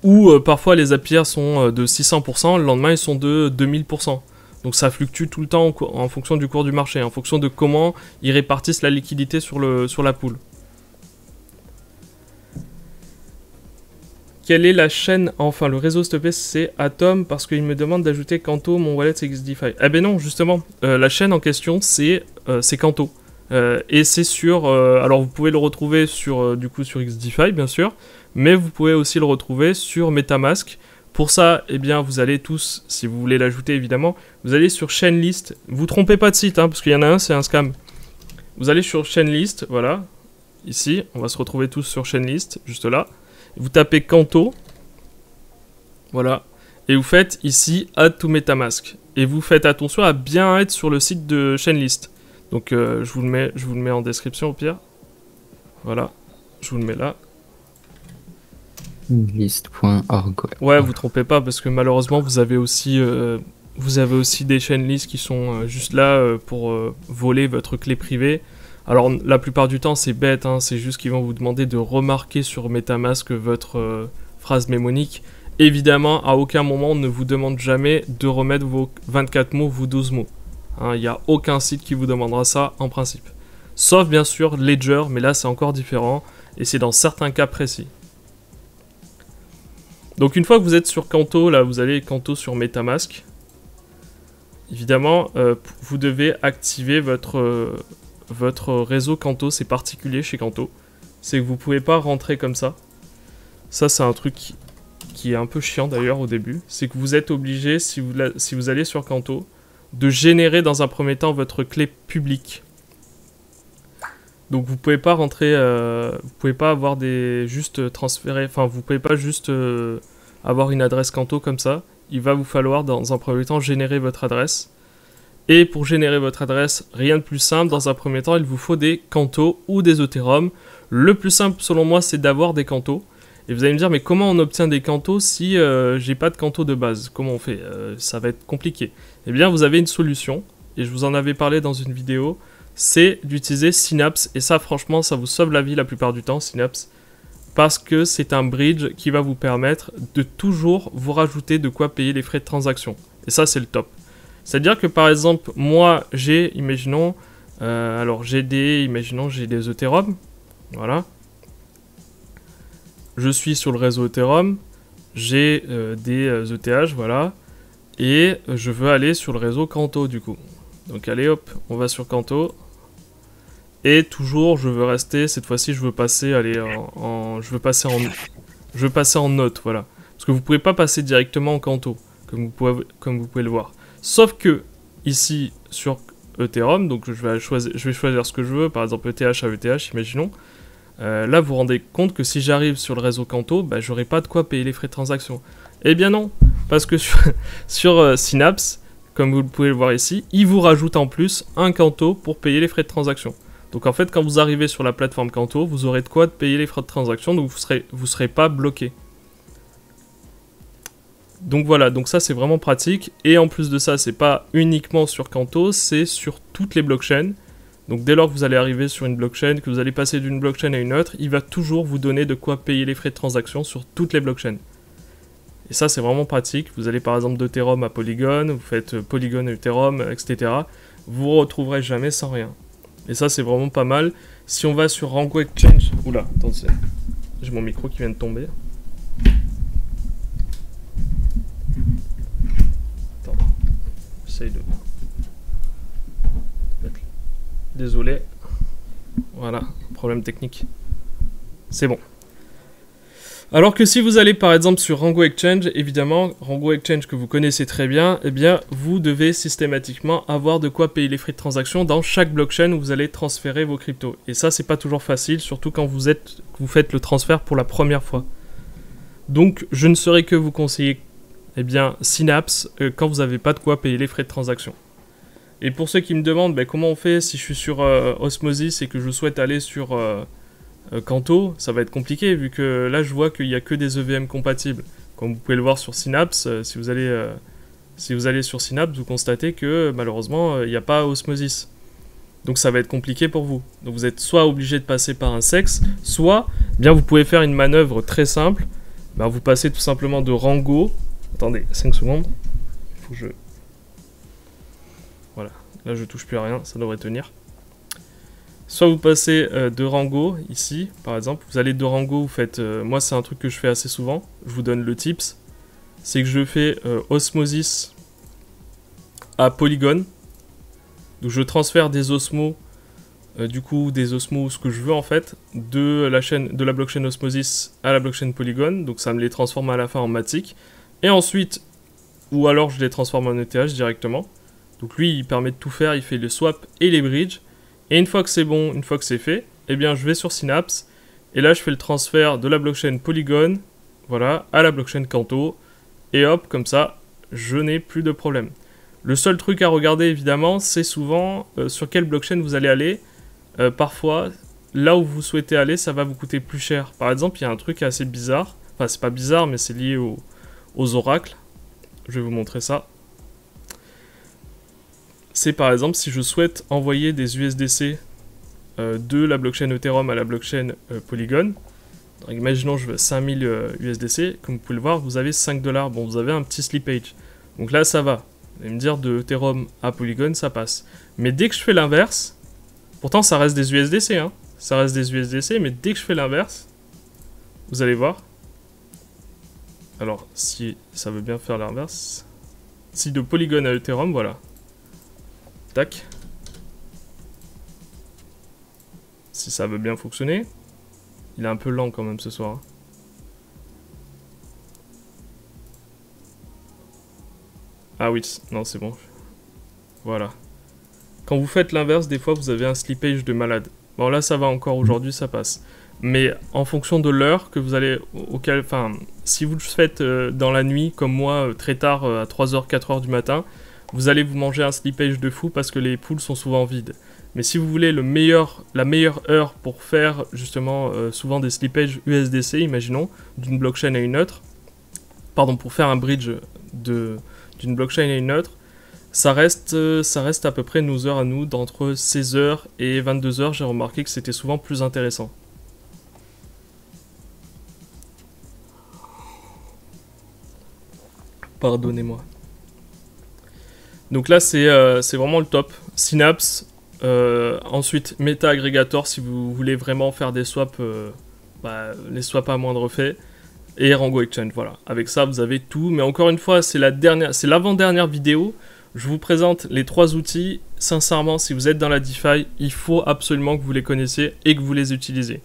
où parfois les APR sont de 600%, le lendemain, ils sont de 2000%. Donc ça fluctue tout le temps en fonction du cours du marché, en fonction de comment ils répartissent la liquidité sur la pool. Quelle est la chaîne, enfin le réseau stoppé c'est Atom parce qu'il me demande d'ajouter Canto, mon wallet c'est XDeFi. Eh ben non, justement, la chaîne en question c'est Canto. Et c'est sur, alors vous pouvez le retrouver sur, du coup sur XDeFi bien sûr, mais vous pouvez aussi le retrouver sur MetaMask. Pour ça, eh bien vous allez tous, si vous voulez l'ajouter évidemment, vous allez sur Chainlist. Vous trompez pas de site, hein, parce qu'il y en a un, c'est un scam. Vous allez sur Chainlist, voilà, ici, on va se retrouver tous sur Chainlist, juste là. Vous tapez Canto, voilà, et vous faites ici Add to MetaMask. Et vous faites attention à bien être sur le site de Chainlist. Donc je vous le mets en description au pire. Voilà, je vous le mets là. List.org. Ouais, vous trompez pas parce que malheureusement vous avez aussi des Chainlist qui sont juste là pour voler votre clé privée. Alors la plupart du temps c'est bête, hein, c'est juste qu'ils vont vous demander de remarquer sur MetaMask votre phrase mnémonique. Évidemment, à aucun moment on ne vous demande jamais de remettre vos 24 mots, vos 12 mots. Il n'y a aucun site qui vous demandera ça en principe. Sauf bien sûr Ledger, mais là c'est encore différent et c'est dans certains cas précis. Donc une fois que vous êtes sur Canto, là vous allez Canto sur MetaMask. Évidemment, vous devez activer votre réseau Canto, c'est particulier chez Canto. C'est que vous pouvez pas rentrer comme ça. Ça c'est un truc qui est un peu chiant d'ailleurs au début. C'est que vous êtes obligé, si vous allez sur Canto, de générer dans un premier temps votre clé publique. Donc vous pouvez pas rentrer, vous pouvez pas avoir juste transférer, enfin vous pouvez pas juste avoir une adresse Canto comme ça. Il va vous falloir dans un premier temps générer votre adresse. Et pour générer votre adresse, rien de plus simple, dans un premier temps il vous faut des Canto ou des Ethereum. Le plus simple selon moi c'est d'avoir des Canto. Et vous allez me dire mais comment on obtient des Canto si j'ai pas de Canto de base? Comment on fait? Ça va être compliqué. Eh bien vous avez une solution, et je vous en avais parlé dans une vidéo, c'est d'utiliser Synapse, et ça franchement ça vous sauve la vie la plupart du temps, Synapse, parce que c'est un bridge qui va vous permettre de toujours vous rajouter de quoi payer les frais de transaction, et ça c'est le top. C'est à dire que par exemple moi j'ai, imaginons j'ai des Ethereum, voilà, je suis sur le réseau Ethereum, j'ai des ETH, voilà, et je veux aller sur le réseau Canto du coup. Donc allez hop, on va sur Canto. Et toujours, je veux rester, cette fois-ci, je veux passer en note, voilà. Parce que vous pouvez pas passer directement en Canto, comme vous pouvez le voir. Sauf que, ici, sur Ethereum, donc je vais choisir ce que je veux, par exemple ETH à ETH, imaginons. Là, vous vous rendez compte que si j'arrive sur le réseau Canto, bah, j'aurai pas de quoi payer les frais de transaction. Eh bien non, parce que sur Synapse, comme vous pouvez le voir ici, il vous rajoute en plus un Canto pour payer les frais de transaction. Donc en fait, quand vous arrivez sur la plateforme Canto, vous aurez de quoi payer les frais de transaction, donc vous serez pas bloqué. Donc voilà, donc ça c'est vraiment pratique. Et en plus de ça, c'est pas uniquement sur Canto, c'est sur toutes les blockchains. Donc dès lors que vous allez arriver sur une blockchain, que vous allez passer d'une blockchain à une autre, il va toujours vous donner de quoi payer les frais de transaction sur toutes les blockchains. Et ça c'est vraiment pratique. Vous allez par exemple d'Ethereum à Polygon, vous faites Polygon à Ethereum, etc. Vous vous retrouverez jamais sans rien. Et ça c'est vraiment pas mal. Si on va sur Rango Exchange... Oula, attends, j'ai mon micro qui vient de tomber. Attends, j'essaye de... Désolé. Voilà, problème technique. C'est bon. Alors que si vous allez par exemple sur Rango Exchange, évidemment, Rango Exchange que vous connaissez très bien, eh bien, vous devez systématiquement avoir de quoi payer les frais de transaction dans chaque blockchain où vous allez transférer vos cryptos. Et ça, c'est pas toujours facile, surtout quand vous faites le transfert pour la première fois. Donc, je ne saurais que vous conseiller, eh bien, Synapse quand vous n'avez pas de quoi payer les frais de transaction. Et pour ceux qui me demandent comment on fait si je suis sur Osmosis et que je souhaite aller sur Canto, ça va être compliqué vu que là je vois qu'il n'y a que des EVM compatibles. Comme vous pouvez le voir sur Synapse, si vous allez sur Synapse, vous constatez que malheureusement il n'y a pas Osmosis. Donc ça va être compliqué pour vous. Donc vous êtes soit obligé de passer par un SEX, soit bien vous pouvez faire une manœuvre très simple. Vous passez tout simplement de Rango. Attendez, 5 secondes. Il faut que je... Voilà, là je touche plus à rien, ça devrait tenir. Soit vous passez de Rango, ici, par exemple. Vous allez de Rango, vous faites... moi, c'est un truc que je fais assez souvent. Je vous donne le tips. C'est que je fais Osmosis à Polygon. Donc, je transfère des osmos, des osmos, ce que je veux, en fait, de la blockchain Osmosis à la blockchain Polygon. Donc, ça me les transforme à la fin en Matic. Et ensuite, ou alors, je les transforme en ETH directement. Donc, lui, il permet de tout faire. Il fait les swaps et les bridges. Et une fois que c'est bon, une fois que c'est fait, eh bien je vais sur Synapse et là je fais le transfert de la blockchain Polygon, voilà, à la blockchain Canto et hop, comme ça, je n'ai plus de problème. Le seul truc à regarder évidemment, c'est souvent sur quelle blockchain vous allez aller. Parfois, là où vous souhaitez aller, ça va vous coûter plus cher. Par exemple, il y a un truc assez bizarre, enfin c'est pas bizarre, mais c'est lié aux oracles. Je vais vous montrer ça. C'est par exemple si je souhaite envoyer des USDC de la blockchain Ethereum à la blockchain Polygon. Donc, imaginons je veux 5000 USDC, comme vous pouvez le voir, vous avez 5 $. Bon, vous avez un petit slippage. Donc là, ça va. Vous allez me dire de Ethereum à Polygon, ça passe. Mais dès que je fais l'inverse, pourtant ça reste des USDC, hein. Ça reste des USDC, mais dès que je fais l'inverse, vous allez voir. Alors, si ça veut bien faire l'inverse, si de Polygon à Ethereum, voilà. Tac. Si ça veut bien fonctionner. Il est un peu lent quand même ce soir. Hein. Ah oui, non c'est bon. Voilà. Quand vous faites l'inverse, des fois vous avez un slippage de malade. Bon là ça va encore, aujourd'hui ça passe. Mais en fonction de l'heure que vous allez... Enfin, si vous le faites dans la nuit, comme moi, très tard, à 3h, 4h du matin... vous allez vous manger un slippage de fou parce que les pools sont souvent vides. Mais si vous voulez la meilleure heure pour faire justement souvent des slippages USDC, imaginons, d'une blockchain à une autre, pardon, pour faire un bridge d'une blockchain à une autre, ça reste à peu près nos heures à nous, d'entre 16h et 22h, j'ai remarqué que c'était souvent plus intéressant. Pardonnez-moi. Donc là, c'est vraiment le top. Synapse, ensuite Meta Aggregator si vous voulez vraiment faire des swaps, les swaps à moindre fait, et Rango Exchange, voilà. Avec ça, vous avez tout. Mais encore une fois, c'est l'avant-dernière vidéo. Je vous présente les 3 outils. Sincèrement, si vous êtes dans la DeFi, il faut absolument que vous les connaissiez et que vous les utilisez.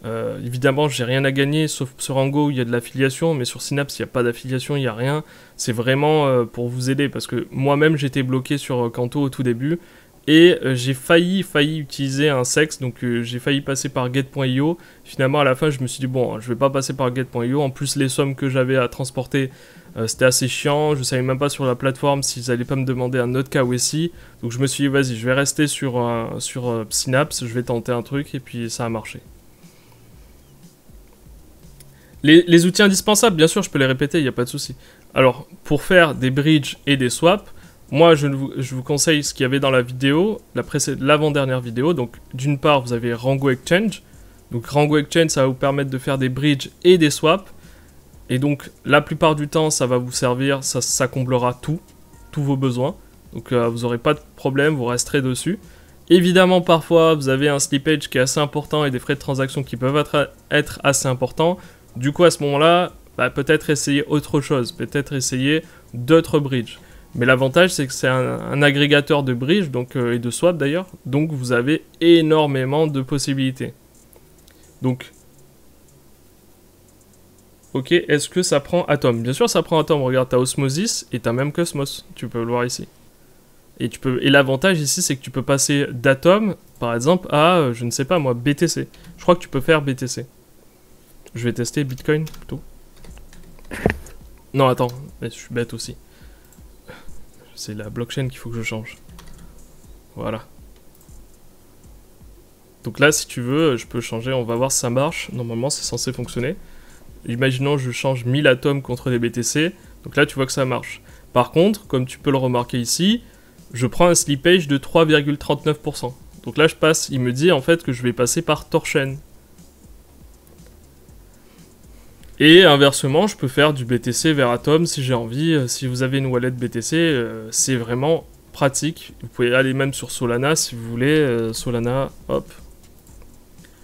Évidemment, j'ai rien à gagner, sauf sur Rango où il y a de l'affiliation, mais sur Synapse, il n'y a pas d'affiliation, il n'y a rien. C'est vraiment pour vous aider, parce que moi-même, j'étais bloqué sur Canto au tout début, et j'ai failli utiliser un SEX, donc j'ai failli passer par Get.io. Finalement, à la fin, je me suis dit, bon, je vais pas passer par Get.io, en plus, les sommes que j'avais à transporter C'était assez chiant, je savais même pas sur la plateforme s'ils allaient pas me demander un autre KYC. Donc je me suis dit, vas-y, je vais rester sur Synapse, je vais tenter un truc, et puis ça a marché. Les outils indispensables, bien sûr, je peux les répéter, il n'y a pas de souci. Alors, pour faire des bridges et des swaps, moi, je vous conseille ce qu'il y avait dans la vidéo, l'avant-dernière vidéo. Donc, d'une part, vous avez Rango Exchange. Donc, Rango Exchange, ça va vous permettre de faire des bridges et des swaps. Et donc, la plupart du temps, ça va vous servir, ça comblera tous vos besoins. Donc, vous n'aurez pas de problème, vous resterez dessus. Évidemment, parfois, vous avez un slippage qui est assez important et des frais de transaction qui peuvent être assez importants. Du coup, à ce moment-là, peut-être essayer autre chose, peut-être essayer d'autres bridges. Mais l'avantage, c'est que c'est un agrégateur de bridge et de swap d'ailleurs, donc vous avez énormément de possibilités. Donc, ok, est-ce que ça prend Atom? Bien sûr, ça prend Atom. Regarde, t'as Osmosis et t'as même Cosmos, tu peux le voir ici. Et l'avantage ici, c'est que tu peux passer d'Atom, par exemple, à, je ne sais pas moi, BTC. Je crois que tu peux faire BTC. Je vais tester Bitcoin plutôt. Non, attends, je suis bête aussi. C'est la blockchain qu'il faut que je change. Voilà. Donc là, si tu veux, je peux changer, on va voir si ça marche. Normalement, c'est censé fonctionner. Imaginons je change 1000 atomes contre des BTC. Donc là, tu vois que ça marche. Par contre, comme tu peux le remarquer ici, je prends un slippage de 3,39%. Donc là, il me dit en fait que je vais passer par Torchain. Et inversement, je peux faire du BTC vers Atom si j'ai envie. Si vous avez une wallet BTC, c'est vraiment pratique. Vous pouvez aller même sur Solana si vous voulez. Solana, hop.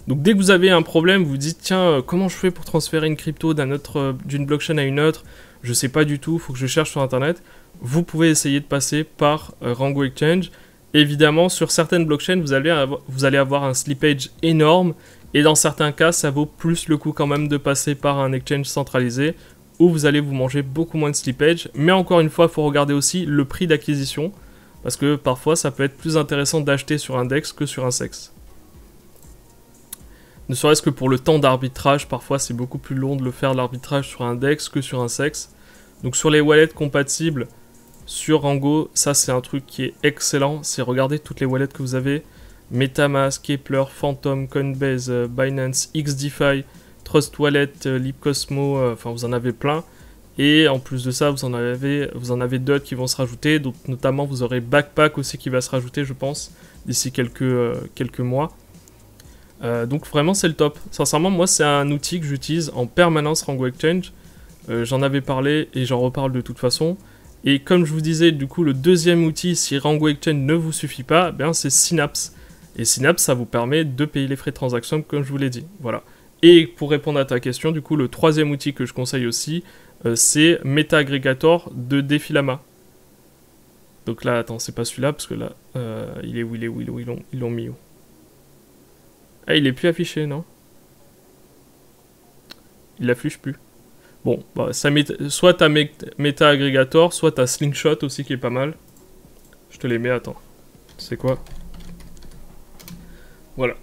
Donc dès que vous avez un problème, vous vous dites, tiens, comment je fais pour transférer une crypto d'une blockchain à une autre? Je sais pas du tout, il faut que je cherche sur Internet. Vous pouvez essayer de passer par Rango Exchange. Évidemment, sur certaines blockchains, vous allez avoir un slippage énorme. Et dans certains cas, ça vaut plus le coup quand même de passer par un exchange centralisé où vous allez vous manger beaucoup moins de slippage. Mais encore une fois, il faut regarder aussi le prix d'acquisition parce que parfois, ça peut être plus intéressant d'acheter sur un DEX que sur un SEX. Ne serait-ce que pour le temps d'arbitrage, parfois c'est beaucoup plus long de le faire l'arbitrage sur un DEX que sur un SEX. Donc sur les wallets compatibles sur Rango, ça c'est un truc qui est excellent. C'est regarder toutes les wallets que vous avez. MetaMask, Kepler, Phantom, Coinbase, Binance, XDeFi, Trust Wallet, LibCosmo, enfin vous en avez plein. Et en plus de ça, vous en avez d'autres qui vont se rajouter. Donc notamment vous aurez Backpack aussi qui va se rajouter, je pense, d'ici quelques mois. Donc vraiment c'est le top. Sincèrement, moi c'est un outil que j'utilise en permanence, Rango Exchange. J'en avais parlé et j'en reparle de toute façon. Et comme je vous disais, du coup, le deuxième outil, si Rango Exchange ne vous suffit pas, c'est Synapse. Et Synapse, ça vous permet de payer les frais de transaction, comme je vous l'ai dit. Voilà. Et pour répondre à ta question, du coup, le troisième outil que je conseille aussi, c'est MetaAggregator de Defilama. Donc là, attends, c'est pas celui-là, parce que là, il est où ils l'ont mis où? Ah, il est plus affiché, non? Il affiche plus. Bon, soit t'as MetaAggregator, soit t'as Slingshot aussi qui est pas mal. Je te les mets, attends. C'est quoi? Voilà.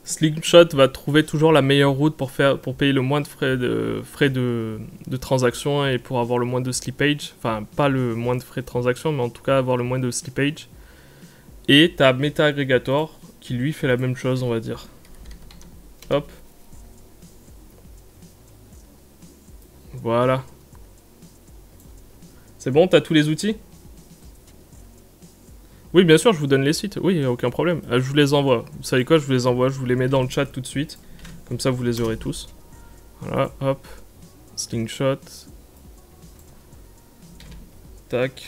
Slingshot va trouver toujours la meilleure route pour payer le moins de frais de transaction et pour avoir le moins de slippage. Enfin, pas le moins de frais de transaction, mais en tout cas avoir le moins de slippage. Et t'as MetaAggregator qui lui fait la même chose, on va dire. Hop. Voilà. C'est bon, t'as tous les outils? Oui, bien sûr, je vous donne les sites. Oui, aucun problème. Je vous les envoie. Vous savez quoi? Je vous les envoie. Je vous les mets dans le chat tout de suite. Comme ça, vous les aurez tous. Voilà, hop. Slingshot. Tac.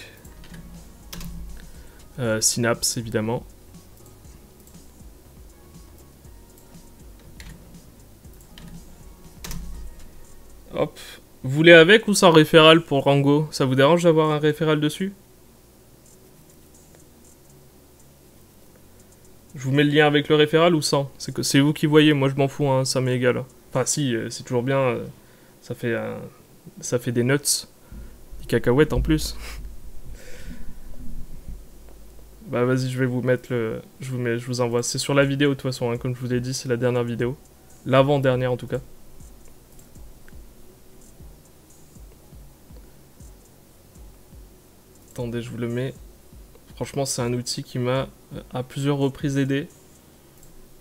Synapse, évidemment. Hop. Vous voulez avec ou sans référal pour Rango? Ça vous dérange d'avoir un référal dessus? Je vous mets le lien avec le référal ou sans? C'est vous qui voyez, moi je m'en fous, hein, ça m'est égal. Enfin si, c'est toujours bien, ça fait des nuts, des cacahuètes en plus. Bah vas-y, je vais vous mettre je vous envoie. C'est sur la vidéo de toute façon, hein, comme je vous ai dit, c'est la dernière vidéo. L'avant-dernière en tout cas. Attendez, je vous le mets. Franchement, c'est un outil qui m'a à plusieurs reprises aidé.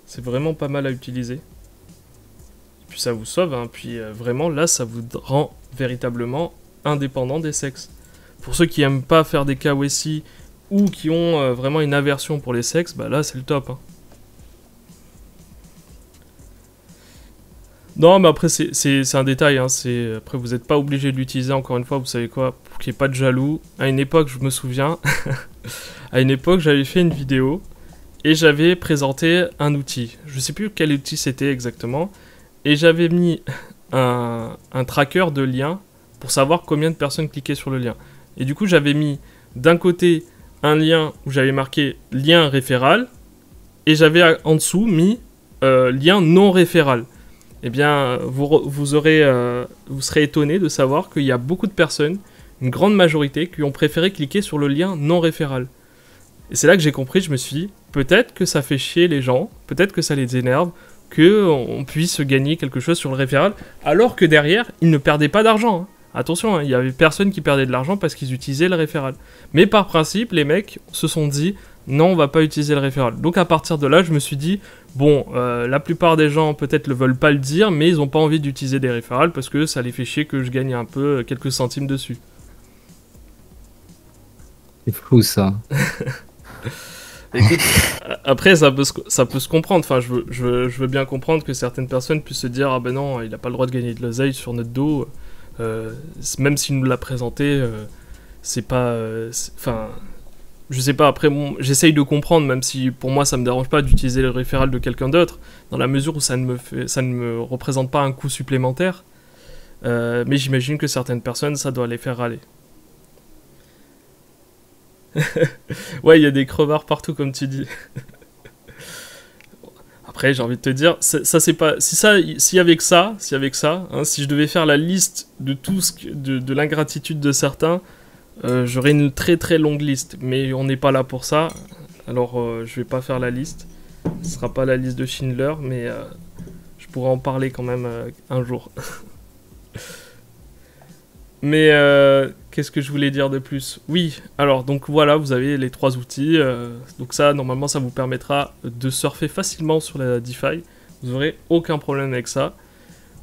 C'est vraiment pas mal à utiliser. Et puis ça vous sauve, hein. Puis vraiment, là, ça vous rend véritablement indépendant des sexes. Pour ceux qui aiment pas faire des KWC ou qui ont vraiment une aversion pour les sexes, bah là, c'est le top, hein. Non, mais après, c'est un détail, hein. Après, vous n'êtes pas obligé de l'utiliser, encore une fois, vous savez quoi, pour qu'il n'y ait pas de jaloux. À une époque, je me souviens, à une époque, j'avais fait une vidéo et j'avais présenté un outil. Je sais plus quel outil c'était exactement. Et j'avais mis un tracker de liens pour savoir combien de personnes cliquaient sur le lien. Et du coup, j'avais mis d'un côté un lien où j'avais marqué lien référal et j'avais en dessous mis lien non référal. Eh bien, vous serez étonné de savoir qu'il y a beaucoup de personnes, une grande majorité, qui ont préféré cliquer sur le lien non référal. Et c'est là que j'ai compris, je me suis dit, peut-être que ça fait chier les gens, peut-être que ça les énerve, qu'on puisse gagner quelque chose sur le référal, alors que derrière, ils ne perdaient pas d'argent, hein. Attention, hein, il y avait personne qui perdait de l'argent parce qu'ils utilisaient le référal. Mais par principe, les mecs se sont dit, non, on va pas utiliser le référal. Donc à partir de là, je me suis dit, bon, la plupart des gens peut-être ne veulent pas le dire, mais ils n'ont pas envie d'utiliser des référals parce que ça les fait chier que je gagne un peu quelques centimes dessus. C'est fou ça. Écoute, après ça peut se comprendre. Enfin, je veux bien comprendre que certaines personnes puissent se dire, ah ben non, il n'a pas le droit de gagner de l'oseille sur notre dos. Même s'il nous l'a présenté, c'est pas... Enfin... Je sais pas, après, j'essaye de comprendre, même si pour moi ça me dérange pas d'utiliser le référal de quelqu'un d'autre, dans la mesure où ça ne me représente pas un coût supplémentaire. Mais j'imagine que certaines personnes, ça doit les faire râler. Ouais, il y a des crevards partout, comme tu dis. Après, j'ai envie de te dire, ça c'est pas... S'il y avait que ça, hein, si je devais faire la liste de tout de l'ingratitude de certains, j'aurais une très très longue liste, mais on n'est pas là pour ça, alors je vais pas faire la liste. Ce sera pas la liste de Schindler, mais je pourrais en parler quand même un jour. Mais qu'est-ce que je voulais dire de plus? Oui, alors donc voilà, vous avez les 3 outils. Donc ça, normalement, ça vous permettra de surfer facilement sur la DeFi. Vous n'aurez aucun problème avec ça.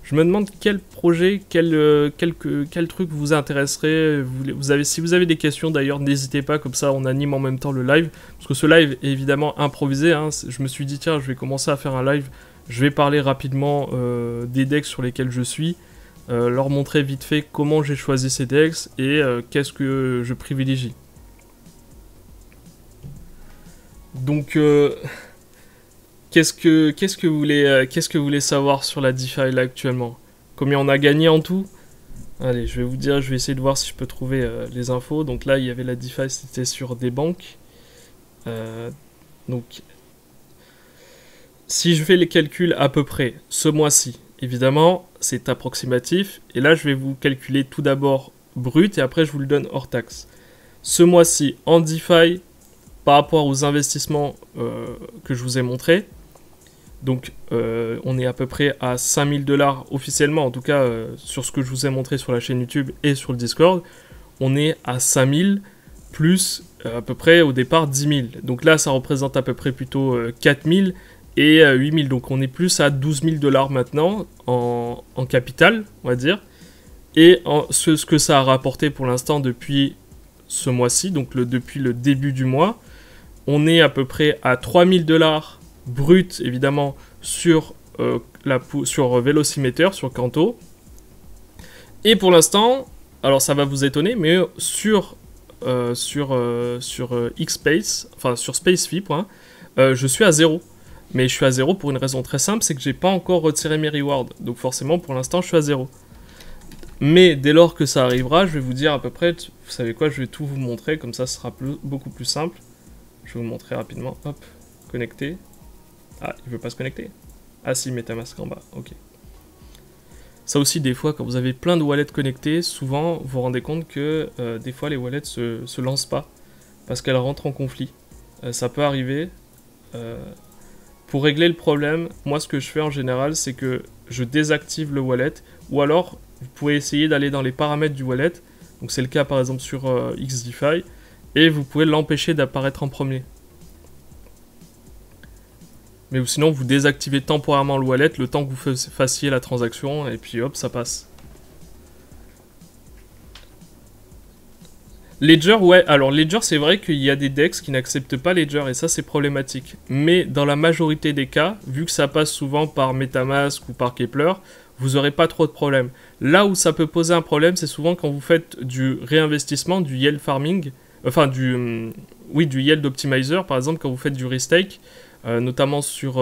Je me demande quel projet, quel truc vous intéresserait. Si vous avez des questions d'ailleurs, n'hésitez pas, comme ça on anime en même temps le live. Parce que ce live est évidemment improvisé, hein. Je me suis dit, tiens, je vais commencer à faire un live. Je vais parler rapidement des decks sur lesquels je suis. Leur montrer vite fait comment j'ai choisi ces decks et qu'est-ce que je privilégie. Donc... Qu'est-ce que vous voulez savoir sur la DeFi là actuellement? Combien on a gagné en tout? Allez, je vais vous dire, je vais essayer de voir si je peux trouver les infos. Donc là, il y avait la DeFi, c'était sur des banques. Donc, si je fais les calculs à peu près ce mois-ci, évidemment, c'est approximatif. Et là, je vais vous calculer tout d'abord brut et après, je vous le donne hors taxe. Ce mois-ci, en DeFi, par rapport aux investissements que je vous ai montrés, donc on est à peu près à 5000 $ officiellement, en tout cas sur ce que je vous ai montré sur la chaîne YouTube et sur le Discord, on est à 5000 plus à peu près au départ 10 000. Donc là ça représente à peu près plutôt 4000 et 8000, donc on est plus à 12 000 $ maintenant en capital, on va dire. Et ce que ça a rapporté pour l'instant depuis ce mois-ci, donc depuis le début du mois, on est à peu près à 3000 $ brut, évidemment, sur Velocimeter, sur Canto. Et pour l'instant, alors ça va vous étonner, mais sur Xspace, enfin sur SpaceFi, je suis à 0. Mais je suis à 0 pour une raison très simple, c'est que j'ai pas encore retiré mes rewards. Donc forcément, pour l'instant, je suis à 0. Mais dès lors que ça arrivera, je vais vous dire à peu près, vous savez quoi, je vais tout vous montrer, comme ça ce sera beaucoup plus simple. Je vais vous montrer rapidement, hop, connecter. Ah, il veut pas se connecter. Ah si, MetaMask en bas, ok. Ça aussi, des fois, quand vous avez plein de wallets connectés, souvent, vous vous rendez compte que des fois, les wallets se lancent pas, parce qu'elles rentrent en conflit. Ça peut arriver. Pour régler le problème, moi, ce que je fais en général, c'est que je désactive le wallet, ou alors, vous pouvez essayer d'aller dans les paramètres du wallet. Donc c'est le cas par exemple sur XDeFi. et vous pouvez l'empêcher d'apparaître en premier. Mais sinon, vous désactivez temporairement le wallet le temps que vous fassiez la transaction, et puis hop, ça passe. Ledger, ouais, alors Ledger, c'est vrai qu'il y a des DEX qui n'acceptent pas Ledger, et ça, c'est problématique. Mais dans la majorité des cas, vu que ça passe souvent par MetaMask ou par Keplr, vous n'aurez pas trop de problèmes. Là où ça peut poser un problème, c'est souvent quand vous faites du réinvestissement, du yield farming, enfin du yield optimizer, par exemple, quand vous faites du restake, notamment sur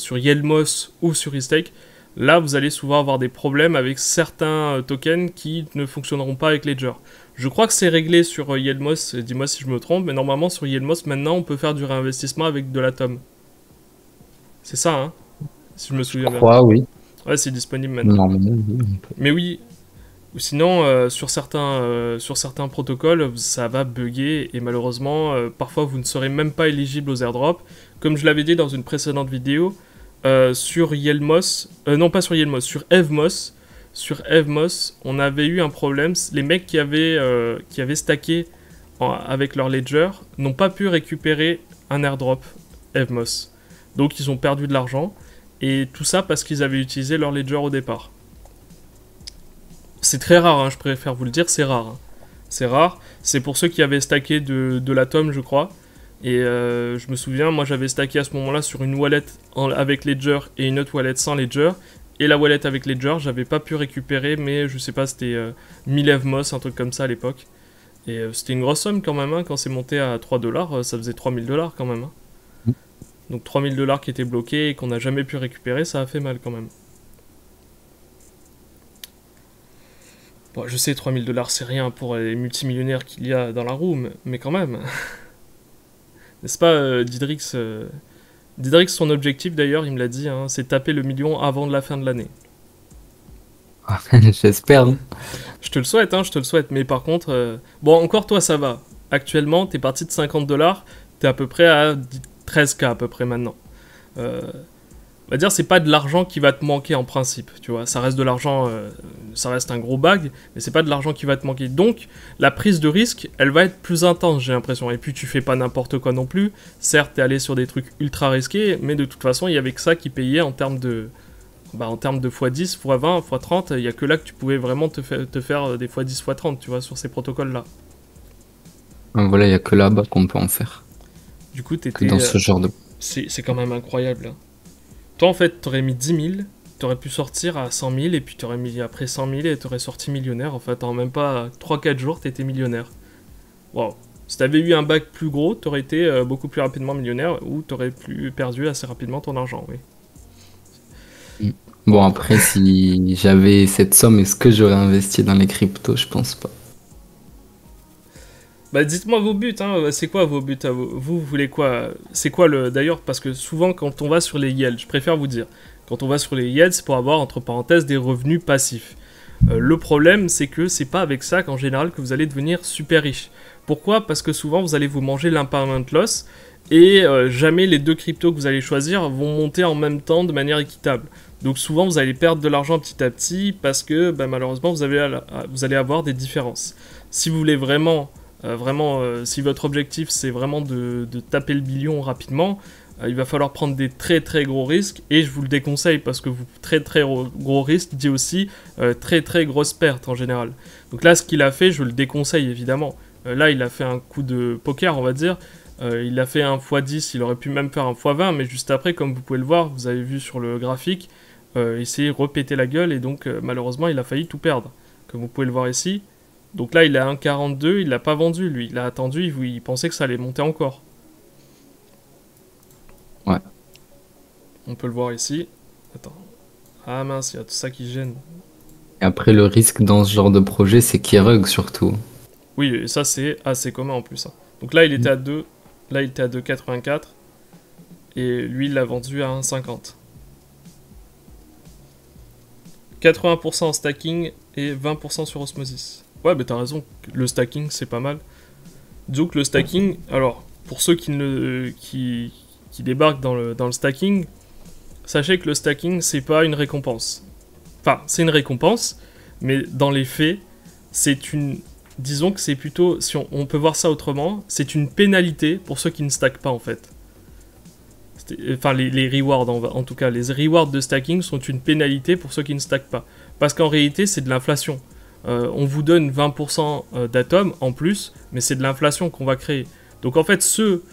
Yieldmoss ou sur Restake, là vous allez souvent avoir des problèmes avec certains tokens qui ne fonctionneront pas avec Ledger. Je crois que c'est réglé sur Yieldmoss, dis-moi si je me trompe, mais normalement sur Yieldmoss maintenant on peut faire du réinvestissement avec de l'Atom. C'est ça, hein, si je me souviens bien. Je crois, oui. Ouais, c'est disponible maintenant. Non, oui. Mais oui, ou sinon sur certains protocoles ça va bugger et malheureusement parfois vous ne serez même pas éligible aux airdrops. Comme je l'avais dit dans une précédente vidéo, sur Yieldmoss, non pas sur Yieldmoss, sur Evmos, on avait eu un problème. Les mecs qui avaient stacké avec leur ledger n'ont pas pu récupérer un airdrop Evmos. Donc ils ont perdu de l'argent. Et tout ça parce qu'ils avaient utilisé leur ledger au départ. C'est très rare, hein, je préfère vous le dire, c'est rare. Hein. C'est rare. C'est pour ceux qui avaient stacké de l'Atom, je crois. Et je me souviens, moi j'avais stacké à ce moment-là sur une wallet avec Ledger et une autre wallet sans Ledger. Et la wallet avec Ledger, j'avais pas pu récupérer, mais je sais pas, c'était 1000 Evmos, un truc comme ça à l'époque. Et c'était une grosse somme quand même, hein, quand c'est monté à 3$, ça faisait 3000$ quand même. Hein. Donc 3000$ qui étaient bloqués et qu'on n'a jamais pu récupérer, ça a fait mal quand même. Bon, je sais, 3000$ c'est rien pour les multimillionnaires qu'il y a dans la room, mais quand même. N'est-ce pas, Didrix Didrix, son objectif d'ailleurs, il me l'a dit, hein, c'est taper le million avant de la fin de l'année. J'espère. Je te le souhaite, hein, je te le souhaite. Mais par contre, bon, encore toi, ça va. Actuellement, t'es parti de 50$, t'es à peu près à 13K à peu près maintenant. On va dire, c'est pas de l'argent qui va te manquer en principe, tu vois. Ça reste de l'argent, ça reste un gros bag, mais c'est pas de l'argent qui va te manquer. Donc, la prise de risque, elle va être plus intense, j'ai l'impression. Et puis, tu fais pas n'importe quoi non plus. Certes, t'es allé sur des trucs ultra risqués, mais de toute façon, il y avait que ça qui payait en termes de x10, x20, x30. Il y a que là que tu pouvais vraiment te faire des x10, x30, tu vois, sur ces protocoles-là. Voilà, il n'y a que là-bas qu'on peut en faire. Du coup, t'étais... Dans ce genre de... C'est quand même incroyable, hein. Toi, en fait, t'aurais mis 10 000, t'aurais pu sortir à 100 000, et puis t'aurais mis après 100 000 et t'aurais sorti millionnaire. En fait, en même pas 3-4 jours, t'étais millionnaire. Waouh. Si t'avais eu un bac plus gros, t'aurais été beaucoup plus rapidement millionnaire, ou t'aurais perdu assez rapidement ton argent, oui. Bon, après, si j'avais cette somme, est-ce que j'aurais investi dans les cryptos? Je pense pas. Bah dites-moi vos buts, hein. C'est quoi vos buts à vous? Vous voulez quoi? C'est quoi le... D'ailleurs, parce que souvent quand on va sur les yields, je préfère vous dire, quand on va sur les yields, c'est pour avoir entre parenthèses des revenus passifs. Le problème, c'est que c'est pas avec ça qu'en général que vous allez devenir super riche. Pourquoi? Parce que souvent vous allez vous manger l'impermanent loss et jamais les deux cryptos que vous allez choisir vont monter en même temps de manière équitable. Donc souvent vous allez perdre de l'argent petit à petit parce que malheureusement vous allez avoir des différences. Si vous voulez vraiment, si votre objectif c'est vraiment de taper le million rapidement, il va falloir prendre des très très gros risques et je vous le déconseille parce que très très gros risques dit aussi très très grosses pertes en général. Donc là ce qu'il a fait, je le déconseille évidemment. Là il a fait un coup de poker on va dire. Il a fait un x10, il aurait pu même faire un x20, mais juste après, comme vous pouvez le voir, vous avez vu sur le graphique, il s'est repété la gueule et donc malheureusement il a failli tout perdre, comme vous pouvez le voir ici. Donc là il est à 1,42, il l'a pas vendu lui, il a attendu, il pensait que ça allait monter encore. Ouais. On peut le voir ici. Attends. Ah mince, il y a tout ça qui gêne. Et après le risque dans ce genre de projet, c'est qu'il rug surtout. Oui, et ça c'est assez commun en plus. Hein. Donc là il était à 2, là il était à 2,84 et lui il l'a vendu à 1,50. 80% en stacking et 20% sur osmosis. Ouais, mais t'as raison, le stacking c'est pas mal. Disons que le stacking, alors pour ceux qui débarquent dans le stacking, sachez que le stacking c'est pas une récompense. Enfin, c'est une récompense, mais dans les faits, c'est une disons que c'est plutôt, si on peut voir ça autrement, c'est une pénalité pour ceux qui ne stackent pas en fait. Enfin, les rewards, en tout cas, les rewards de stacking sont une pénalité pour ceux qui ne stackent pas. Parce qu'en réalité, c'est de l'inflation. On vous donne 20% d'atomes en plus, mais c'est de l'inflation qu'on va créer. Donc en fait, ceux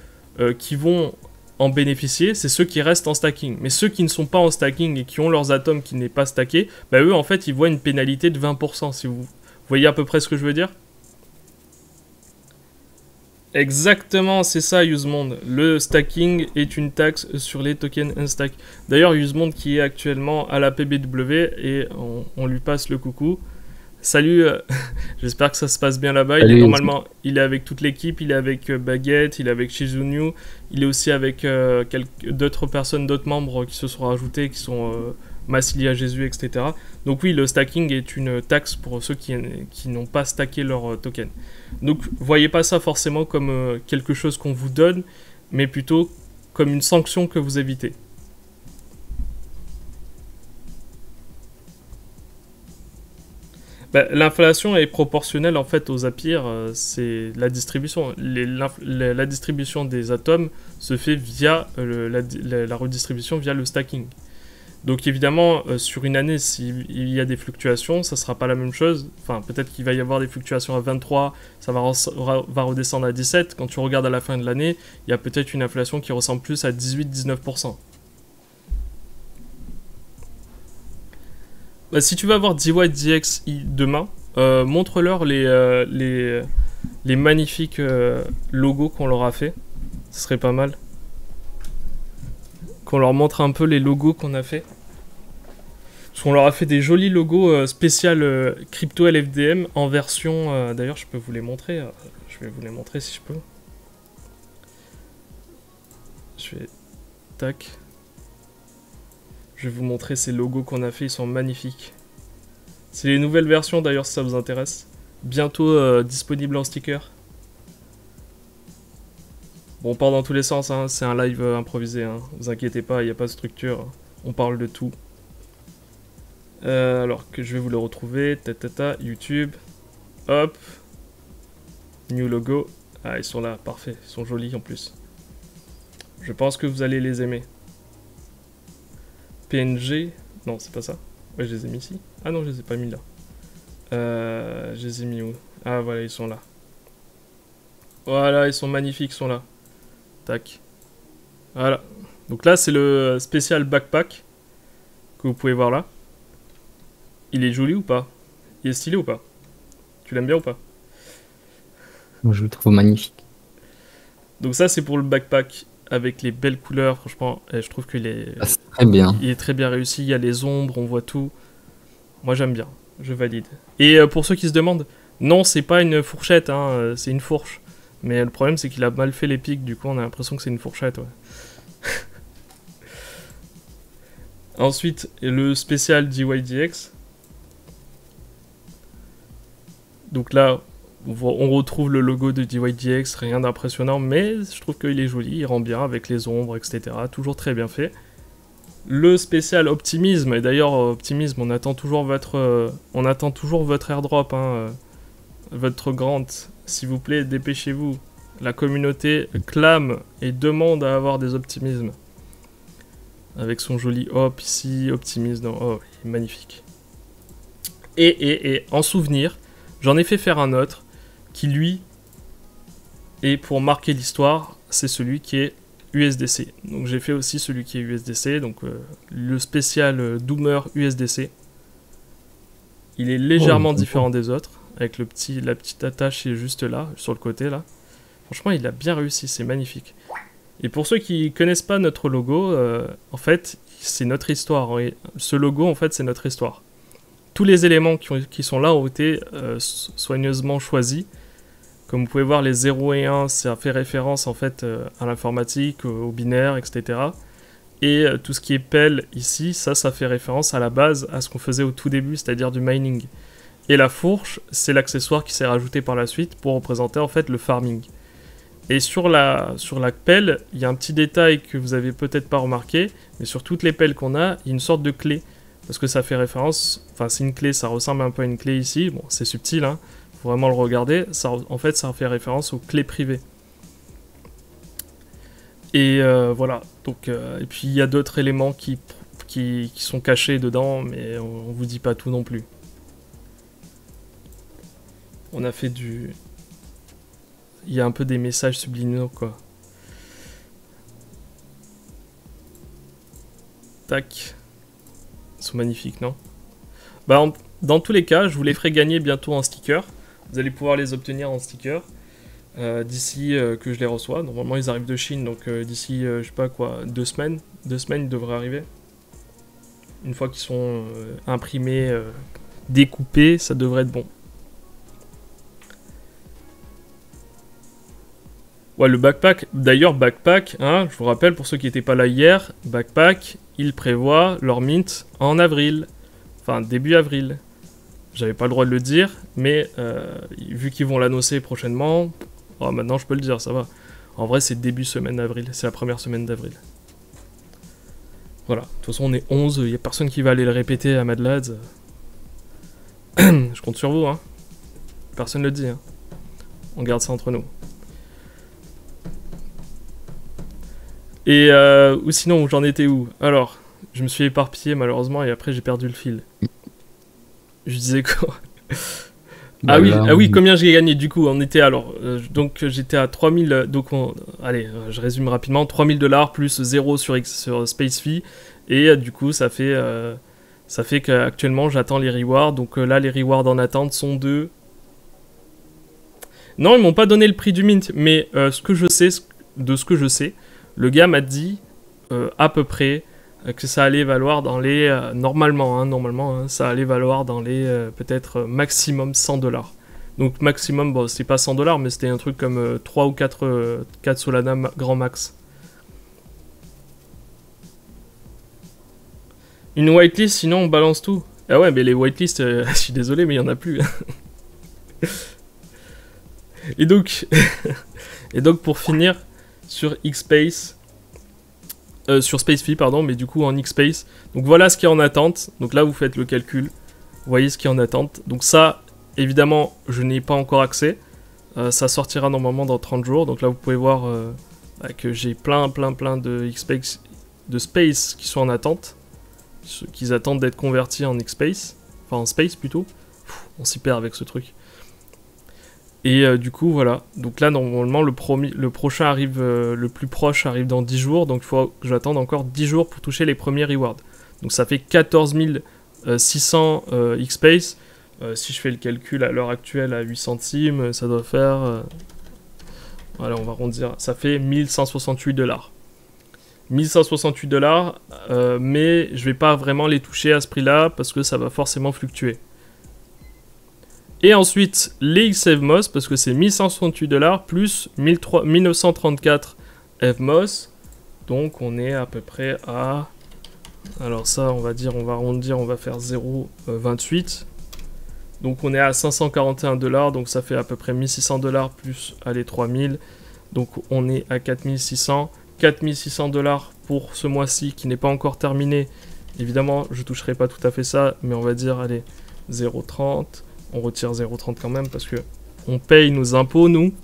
qui vont en bénéficier, c'est ceux qui restent en stacking. Mais ceux qui ne sont pas en stacking et qui ont leurs atomes qui n'est pas stacké, bah eux, en fait, ils voient une pénalité de 20%, si vous voyez à peu près ce que je veux dire. Exactement, c'est ça, Usemonde. Le stacking est une taxe sur les tokens unstack. D'ailleurs, Usemonde qui est actuellement à la PBW et on lui passe le coucou. Salut, j'espère que ça se passe bien là-bas. Normalement, il est avec toute l'équipe, il est avec Baguette, il est avec Shizunyu, il est aussi avec d'autres personnes, d'autres membres qui se sont rajoutés, qui sont Massilia Jésus, etc. Donc oui, le stacking est une taxe pour ceux qui n'ont pas stacké leur token. Donc voyez pas ça forcément comme quelque chose qu'on vous donne, mais plutôt comme une sanction que vous évitez. Bah, l'inflation est proportionnelle en fait aux Apir, c'est la distribution. La distribution des atomes se fait via la redistribution via le stacking. Donc évidemment, sur une année, s'il y a des fluctuations, ça ne sera pas la même chose. Enfin, peut-être qu'il va y avoir des fluctuations à 23, ça va redescendre à 17. Quand tu regardes à la fin de l'année, il y a peut-être une inflation qui ressemble plus à 18-19%. Bah, si tu vas voir DYDX demain, montre-leur les magnifiques logos qu'on leur a fait. Ce serait pas mal. Qu'on leur montre un peu les logos qu'on a fait. Parce qu'on leur a fait des jolis logos spécial crypto LFDM en version... D'ailleurs, je peux vous les montrer. Je vais vous les montrer si je peux. Je vais... Tac. Je vais vous montrer ces logos qu'on a fait, ils sont magnifiques. C'est les nouvelles versions d'ailleurs si ça vous intéresse. Bientôt disponible en sticker. Bon, on part dans tous les sens, hein. C'est un live improvisé, hein. Vous inquiétez pas, il n'y a pas de structure. On parle de tout. Alors que je vais vous le retrouver. YouTube. Hop. New logo. Ah, ils sont là, parfait. Ils sont jolis en plus. Je pense que vous allez les aimer. PNG. Non, c'est pas ça. Ouais, je les ai mis ici. Ah non, je les ai pas mis là. Je les ai mis où? Ah, voilà, ils sont là. Voilà, ils sont magnifiques, ils sont là. Tac. Voilà. Donc là, c'est le spécial backpack que vous pouvez voir là. Il est joli ou pas? Il est stylé ou pas? Tu l'aimes bien ou pas? Moi, je le trouve magnifique. Donc ça, c'est pour le backpack avec les belles couleurs. Franchement, je trouve qu'il est... Ah, c'est très bien. Il est très bien réussi. Il y a les ombres, on voit tout. Moi, j'aime bien. Je valide. Et pour ceux qui se demandent, non, c'est pas une fourchette, hein, c'est une fourche. Mais le problème, c'est qu'il a mal fait les pics, du coup, on a l'impression que c'est une fourchette, ouais. Ensuite, le spécial DYDX. Donc là, on retrouve le logo de DYDX, rien d'impressionnant, mais je trouve qu'il est joli, il rend bien avec les ombres, etc. Toujours très bien fait. Le spécial Optimisme, et d'ailleurs, Optimisme, on attend toujours votre airdrop, hein, votre grant. S'il vous plaît, dépêchez-vous. La communauté clame et demande à avoir des optimismes. Avec son joli hop ici, optimisme. Oh, il est magnifique. Et en souvenir, j'en ai fait faire un autre qui, lui, est pour marquer l'histoire. C'est celui qui est USDC. Donc j'ai fait aussi celui qui est USDC. Donc le spécial Doomer USDC. Il est légèrement différent des autres. Avec la petite attache qui est juste là, sur le côté là. Franchement, il a bien réussi, c'est magnifique. Et pour ceux qui connaissent pas notre logo, en fait, c'est notre histoire. Et ce logo, en fait, c'est notre histoire. Tous les éléments qui sont là ont été soigneusement choisis. Comme vous pouvez voir, les 0 et 1, ça fait référence en fait à l'informatique, au binaire, etc. Et tout ce qui est PEL ici, ça fait référence à la base, à ce qu'on faisait au tout début, c'est-à-dire du mining. Et la fourche, c'est l'accessoire qui s'est rajouté par la suite pour représenter en fait le farming. Et sur la pelle, il y a un petit détail que vous avez peut-être pas remarqué, mais sur toutes les pelles qu'on a, il y a une sorte de clé. Parce que ça fait référence, enfin c'est une clé, ça ressemble un peu à une clé ici, bon c'est subtil, hein, faut vraiment le regarder. Ça, en fait, ça fait référence aux clés privées. Et voilà. Donc, et puis il y a d'autres éléments qui sont cachés dedans, mais on vous dit pas tout non plus. On a fait du... Il y a un peu des messages subliminaux, quoi. Tac. Ils sont magnifiques, non? Bah, dans tous les cas, je vous les ferai gagner bientôt en stickers. Vous allez pouvoir les obtenir en stickers d'ici que je les reçois. Normalement, ils arrivent de Chine, donc d'ici, je sais pas quoi, 2 semaines. 2 semaines, ils devraient arriver. Une fois qu'ils sont imprimés, découpés, ça devrait être bon. Ouais, le backpack, d'ailleurs, backpack, hein, je vous rappelle, pour ceux qui n'étaient pas là hier, backpack, ils prévoient leur mint en avril. Enfin, début avril. J'avais pas le droit de le dire, mais vu qu'ils vont l'annoncer prochainement, oh, maintenant je peux le dire, ça va. En vrai, c'est début semaine d'avril, c'est la première semaine d'avril. Voilà, de toute façon, on est 11, il n'y a personne qui va aller le répéter à Mad Lads. Je compte sur vous, hein. Personne ne le dit, hein. On garde ça entre nous. Et ou sinon, j'en étais où? Alors, je me suis éparpillé malheureusement et après j'ai perdu le fil. Je disais quoi? Ah oui, ah oui, combien j'ai gagné du coup? On était alors, donc j'étais à 3000, donc allez, je résume rapidement, 3000 $ plus 0 sur Space Fee, et du coup ça fait qu'actuellement j'attends les rewards, donc là les rewards en attente sont de... Non, ils m'ont pas donné le prix du mint, mais ce que je sais, le gars m'a dit à peu près que ça allait valoir dans les... normalement, ça allait valoir dans les peut-être maximum 100 $. Donc maximum, bon, c'est pas 100 $, mais c'était un truc comme 3 ou 4 Solana grand max. Une whitelist, sinon on balance tout. Ah ouais, mais les whitelists, je suis désolé, mais il y en a plus. Et donc, pour finir, sur Xspace... sur SpaceFi, pardon, mais du coup en Xspace. Donc voilà ce qui est en attente. Donc là, vous faites le calcul. Vous voyez ce qui est en attente. Donc ça, évidemment, je n'ai pas encore accès. Ça sortira normalement dans 30 jours. Donc là, vous pouvez voir que j'ai plein de Xspace, de Space qui sont en attente. Qui attendent d'être convertis en Xspace. Enfin, en Space plutôt. On s'y perd avec ce truc. Et du coup, voilà. Donc là, normalement, le prochain arrive, le plus proche arrive dans 10 jours. Donc il faut que j'attende encore 10 jours pour toucher les premiers rewards. Donc ça fait 14 600 Xspace. Si je fais le calcul à l'heure actuelle à 8 centimes, ça doit faire... voilà, on va arrondir. Ça fait 1168 $. 1168 $, mais je vais pas vraiment les toucher à ce prix-là parce que ça va forcément fluctuer. Et ensuite, les XFMOS, parce que c'est 1168 $ plus 1934 FMOS. Donc on est à peu près à... Alors ça, on va dire, on va arrondir, on va faire 0,28. Donc on est à 541 $, donc ça fait à peu près 1600 $ plus, allez, 3000. Donc on est à 4600. 4600 $ pour ce mois-ci qui n'est pas encore terminé. Évidemment, je toucherai pas tout à fait ça, mais on va dire, allez, 0,30. On retire 0,30 quand même parce que on paye nos impôts, nous.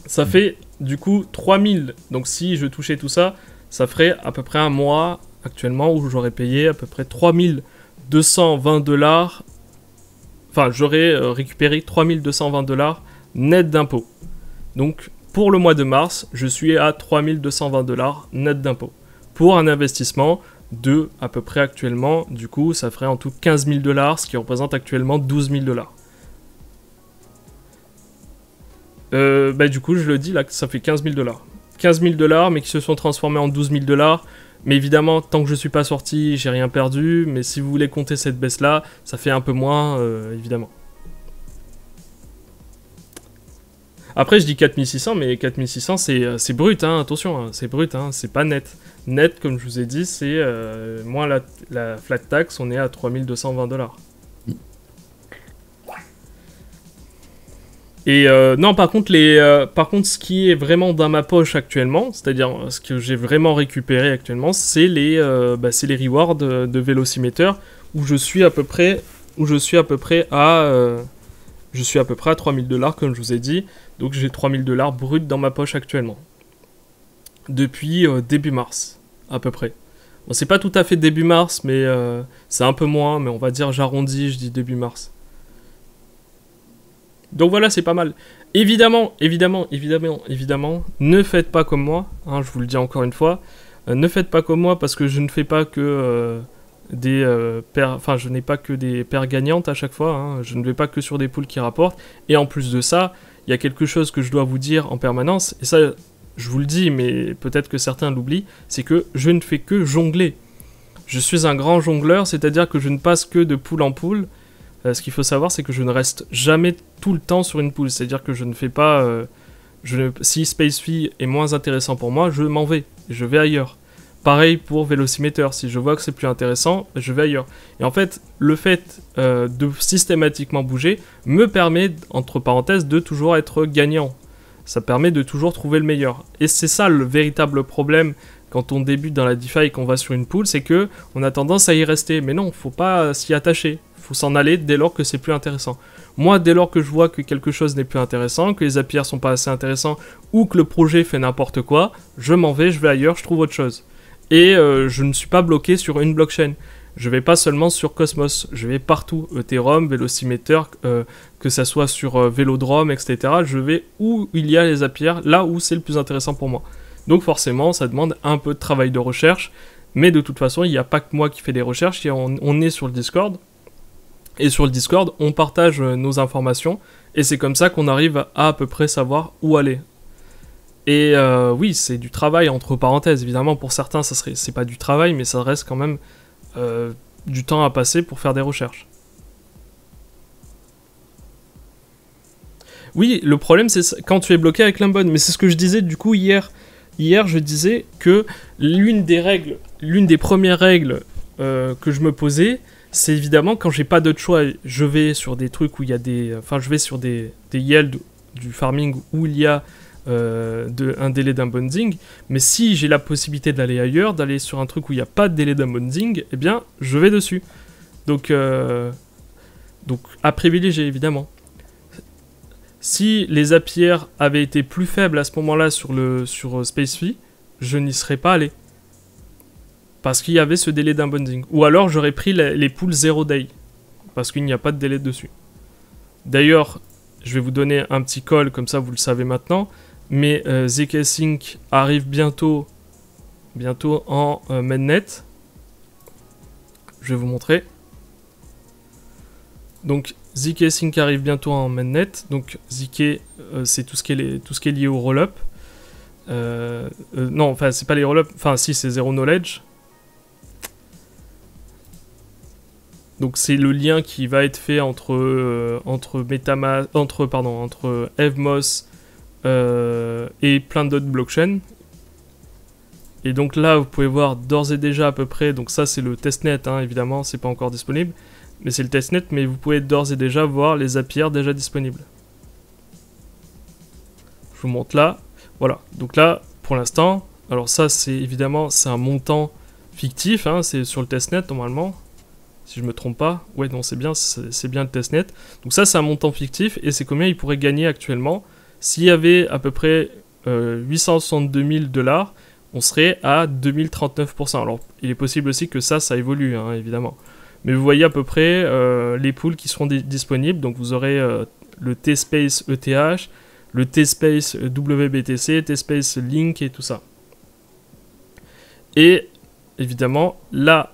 Ça fait du coup 3000. Donc si je touchais tout ça, ça ferait à peu près un mois actuellement où j'aurais payé à peu près 3220 $. Enfin, j'aurais récupéré 3220 $ net d'impôts. Donc pour le mois de mars, je suis à 3220 $ net d'impôts. Pour un investissement de à peu près actuellement, du coup ça ferait en tout 15 000 $, ce qui représente actuellement 12 000 $. Bah du coup je le dis là, ça fait 15 000 $. 15 000 $, mais qui se sont transformés en 12 000 $. Mais évidemment, tant que je suis pas sorti, j'ai rien perdu. Mais si vous voulez compter cette baisse là, ça fait un peu moins, évidemment. Après, je dis 4600, mais 4600, c'est brut, hein, attention, hein, c'est brut, hein, c'est pas net. Net, comme je vous ai dit, c'est moins la flat tax, on est à 3220 $. Et non, par contre, ce qui est vraiment dans ma poche actuellement, c'est-à-dire ce que j'ai vraiment récupéré actuellement, c'est les rewards de Velocimeter, où je suis à peu près à Je suis à peu près à 3000 $, comme je vous ai dit. Donc j'ai 3000 $ bruts dans ma poche actuellement. Depuis début mars, à peu près. Bon, c'est pas tout à fait début mars, mais c'est un peu moins. Mais on va dire, j'arrondis, je dis début mars. Donc voilà, c'est pas mal. Évidemment, ne faites pas comme moi. Hein, je vous le dis encore une fois. Ne faites pas comme moi parce que je ne fais pas que je n'ai pas que des paires gagnantes à chaque fois. Hein. Je ne vais pas que sur des poules qui rapportent. Et en plus de ça, il y a quelque chose que je dois vous dire en permanence. Et ça, je vous le dis, mais peut-être que certains l'oublient. C'est que je ne fais que jongler. Je suis un grand jongleur, c'est-à-dire que je ne passe que de poule en poule. Ce qu'il faut savoir, c'est que je ne reste jamais tout le temps sur une poule. C'est-à-dire que je ne fais pas... si Space Fee est moins intéressant pour moi, je m'en vais. Je vais ailleurs. Pareil pour Vélociméteur. Si je vois que c'est plus intéressant, je vais ailleurs. Et en fait, le fait de systématiquement bouger me permet, entre parenthèses, de toujours être gagnant. Ça permet de toujours trouver le meilleur. Et c'est ça le véritable problème quand on débute dans la DeFi et qu'on va sur une pool, c'est que on a tendance à y rester. Mais non, faut pas s'y attacher. Faut s'en aller dès lors que c'est plus intéressant. Moi, dès lors que je vois que quelque chose n'est plus intéressant, que les APR sont pas assez intéressants, ou que le projet fait n'importe quoi, je m'en vais, je vais ailleurs, je trouve autre chose. Et je ne suis pas bloqué sur une blockchain. Je vais pas seulement sur Cosmos, je vais partout. Ethereum, Vélociméteur, que ça soit sur Vélodrome, etc. Je vais où il y a les APR, là où c'est le plus intéressant pour moi. Donc forcément, ça demande un peu de travail de recherche. Mais de toute façon, il n'y a pas que moi qui fais des recherches. On est sur le Discord. Et sur le Discord, on partage nos informations. Et c'est comme ça qu'on arrive à peu près savoir où aller. Et oui, c'est du travail, entre parenthèses. Évidemment, pour certains, c'est pas du travail, mais ça reste quand même du temps à passer pour faire des recherches. Oui, le problème, c'est quand tu es bloqué avec Lambon. Mais c'est ce que je disais du coup hier. Hier, je disais que l'une des premières règles que je me posais, c'est évidemment quand j'ai pas d'autre choix, je vais sur des trucs où il y a je vais sur des yields du farming où il y a un délai d'unbounding, mais si j'ai la possibilité d'aller ailleurs, d'aller sur un truc où il n'y a pas de délai d'unbounding, eh bien, je vais dessus. Donc à privilégier, évidemment. Si les APR avaient été plus faibles à ce moment-là sur Space Fee, je n'y serais pas allé. Parce qu'il y avait ce délai d'unbounding. Ou alors j'aurais pris les pools 0 day. Parce qu'il n'y a pas de délai dessus. D'ailleurs, je vais vous donner un petit call, comme ça vous le savez maintenant. Mais ZK Sync arrive bientôt en mainnet. Je vais vous montrer. Donc ZK Sync arrive bientôt en mainnet. Donc ZK, c'est tout ce qui est lié au rollup. Non, enfin c'est pas les rollups. Enfin si, c'est Zero Knowledge. Donc c'est le lien qui va être fait entre Evmos et plein d'autres blockchains. Et donc là, vous pouvez voir d'ores et déjà à peu près, donc ça c'est le testnet, hein, évidemment, c'est pas encore disponible, mais c'est le testnet, mais vous pouvez d'ores et déjà voir les APR déjà disponibles. Je vous montre là, voilà. Donc là, pour l'instant, alors ça c'est évidemment, c'est un montant fictif, hein, c'est sur le testnet normalement. Si je me trompe pas, ouais non c'est bien le testnet. Donc ça c'est un montant fictif et c'est combien il pourrait gagner actuellement. S'il y avait à peu près 862 000 $, on serait à 2039%. Alors il est possible aussi que ça évolue hein, évidemment. Mais vous voyez à peu près les pools qui seront disponibles. Donc vous aurez le T-Space ETH, le T-Space WBTC, T-Space Link et tout ça. Et évidemment là,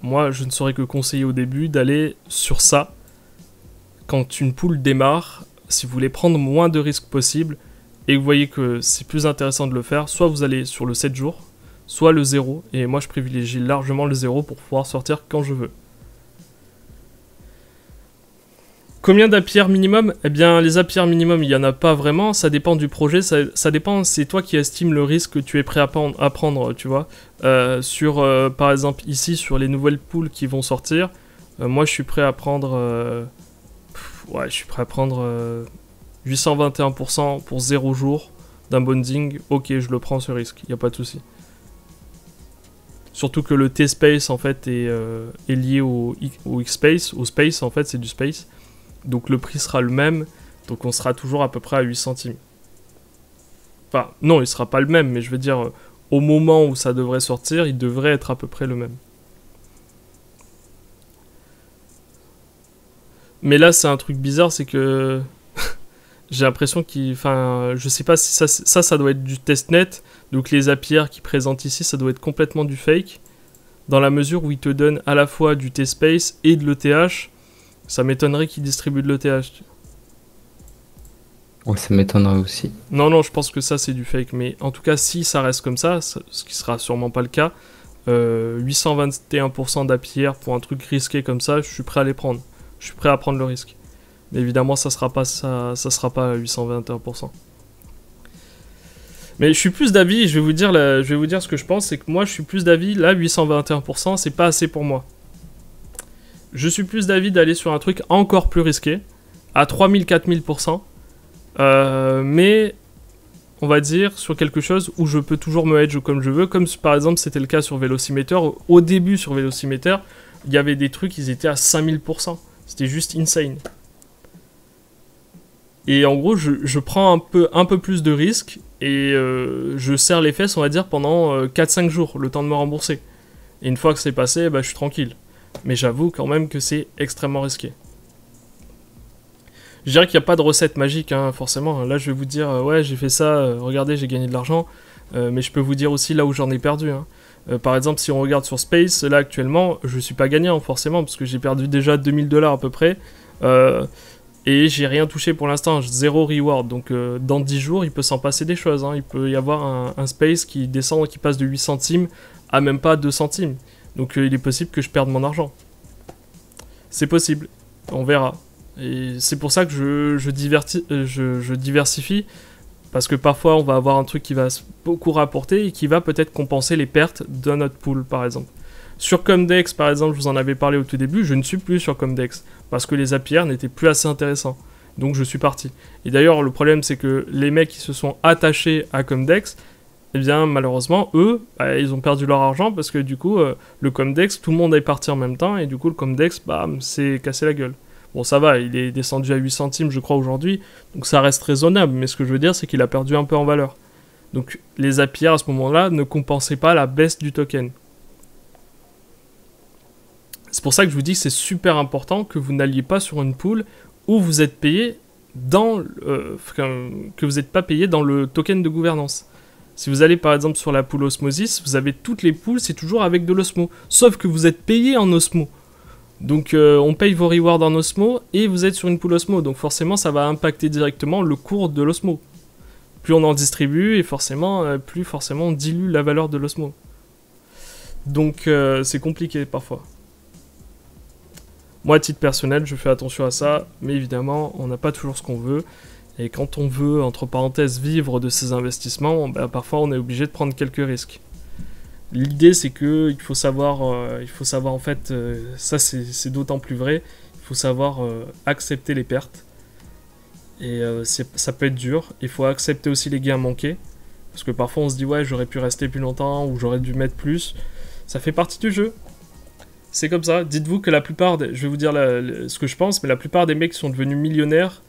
moi, je ne saurais que conseiller au début d'aller sur ça. Quand une pool démarre, si vous voulez prendre moins de risques possible et que vous voyez que c'est plus intéressant de le faire, soit vous allez sur le 7 jours, soit le 0. Et moi, je privilégie largement le 0 pour pouvoir sortir quand je veux. Combien d'APR minimum? Eh bien, les APR minimum, il n'y en a pas vraiment. Ça dépend du projet. Ça dépend, c'est toi qui estimes le risque que tu es prêt à prendre, tu vois. Par exemple, ici, sur les nouvelles pools qui vont sortir, moi, je suis prêt à prendre... 821% pour 0 jours d'unbounding. Ok, je le prends, ce risque. Il n'y a pas de souci. Surtout que le T-Space, en fait, est lié au X-Space. Au Space, en fait, c'est du Space. Donc le prix sera le même, donc on sera toujours à peu près à 8 centimes. Enfin, non, il sera pas le même, mais je veux dire, au moment où ça devrait sortir, il devrait être à peu près le même. Mais là, c'est un truc bizarre, c'est que j'ai l'impression qu'il... Enfin, je sais pas si ça doit être du testnet, donc les API qui présentent ici, ça doit être complètement du fake, dans la mesure où ils te donnent à la fois du T-Space et de l'ETH. Ça m'étonnerait qu'ils distribuent de l'ETH. Ouais, ça m'étonnerait aussi. Non, je pense que ça, c'est du fake. Mais en tout cas, si ça reste comme ça, ce qui sera sûrement pas le cas, 821% d'API pour un truc risqué comme ça, je suis prêt à les prendre. Je suis prêt à prendre le risque. Mais évidemment, ça sera pas 821%. Mais je suis plus d'avis, je vais vous dire ce que je pense, c'est que moi, je suis plus d'avis, là, 821%, c'est pas assez pour moi. Je suis plus d'avis d'aller sur un truc encore plus risqué, à 3000-4000%, mais on va dire sur quelque chose où je peux toujours me hedge comme je veux, comme par exemple c'était le cas sur Velocimeter. Au début sur Velocimeter, il y avait des trucs, ils étaient à 5000%. C'était juste insane. Et en gros, je prends un peu plus de risques et je serre les fesses, on va dire, pendant 4-5 jours, le temps de me rembourser. Et une fois que c'est passé, bah, je suis tranquille. Mais j'avoue quand même que c'est extrêmement risqué. Je dirais qu'il n'y a pas de recette magique, hein, forcément. Là, je vais vous dire, ouais, j'ai fait ça, regardez, j'ai gagné de l'argent. Mais je peux vous dire aussi là où j'en ai perdu. Hein. Par exemple, si on regarde sur Space, là, actuellement, je ne suis pas gagnant, forcément, parce que j'ai perdu déjà 2000$ à peu près. Et j'ai rien touché pour l'instant, zéro reward. Donc, dans 10 jours, il peut s'en passer des choses. Hein. Il peut y avoir un Space qui descend, qui passe de 8 centimes à même pas 2 centimes. Donc il est possible que je perde mon argent. C'est possible, on verra. Et c'est pour ça que je diversifie, parce que parfois on va avoir un truc qui va beaucoup rapporter et qui va peut-être compenser les pertes de notre pool, par exemple. Sur Comdex, par exemple, je vous en avais parlé au tout début, je ne suis plus sur Comdex, parce que les APR n'étaient plus assez intéressants. Donc je suis parti. Et d'ailleurs, le problème, c'est que les mecs qui se sont attachés à Comdex, eh bien, malheureusement, eux, bah, ils ont perdu leur argent parce que du coup, le Comdex, tout le monde est parti en même temps et du coup, le Comdex, bam, s'est cassé la gueule. Bon, ça va, il est descendu à 8 centimes, je crois, aujourd'hui, donc ça reste raisonnable, mais ce que je veux dire, c'est qu'il a perdu un peu en valeur. Donc, les APR à ce moment-là ne compensaient pas la baisse du token. C'est pour ça que je vous dis que c'est super important que vous n'alliez pas sur une pool où vous êtes payé que vous n'êtes pas payé dans le token de gouvernance. Si vous allez par exemple sur la pool Osmosis, vous avez toutes les pools, c'est toujours avec de l'osmo. Sauf que vous êtes payé en osmo. Donc on paye vos rewards en osmo et vous êtes sur une pool osmo. Donc forcément ça va impacter directement le cours de l'osmo. Plus on en distribue et forcément, plus forcément on dilue la valeur de l'osmo. Donc c'est compliqué parfois. Moi à titre personnel je fais attention à ça. Mais évidemment on n'a pas toujours ce qu'on veut. Et quand on veut, entre parenthèses, vivre de ses investissements, bah, parfois on est obligé de prendre quelques risques. L'idée c'est que il faut savoir en fait, ça c'est d'autant plus vrai, il faut savoir accepter les pertes. Et ça peut être dur, il faut accepter aussi les gains manqués. Parce que parfois on se dit ouais j'aurais pu rester plus longtemps ou j'aurais dû mettre plus. Ça fait partie du jeu. C'est comme ça, dites-vous que la plupart, je vais vous dire ce que je pense, mais la plupart des mecs qui sont devenus millionnaires,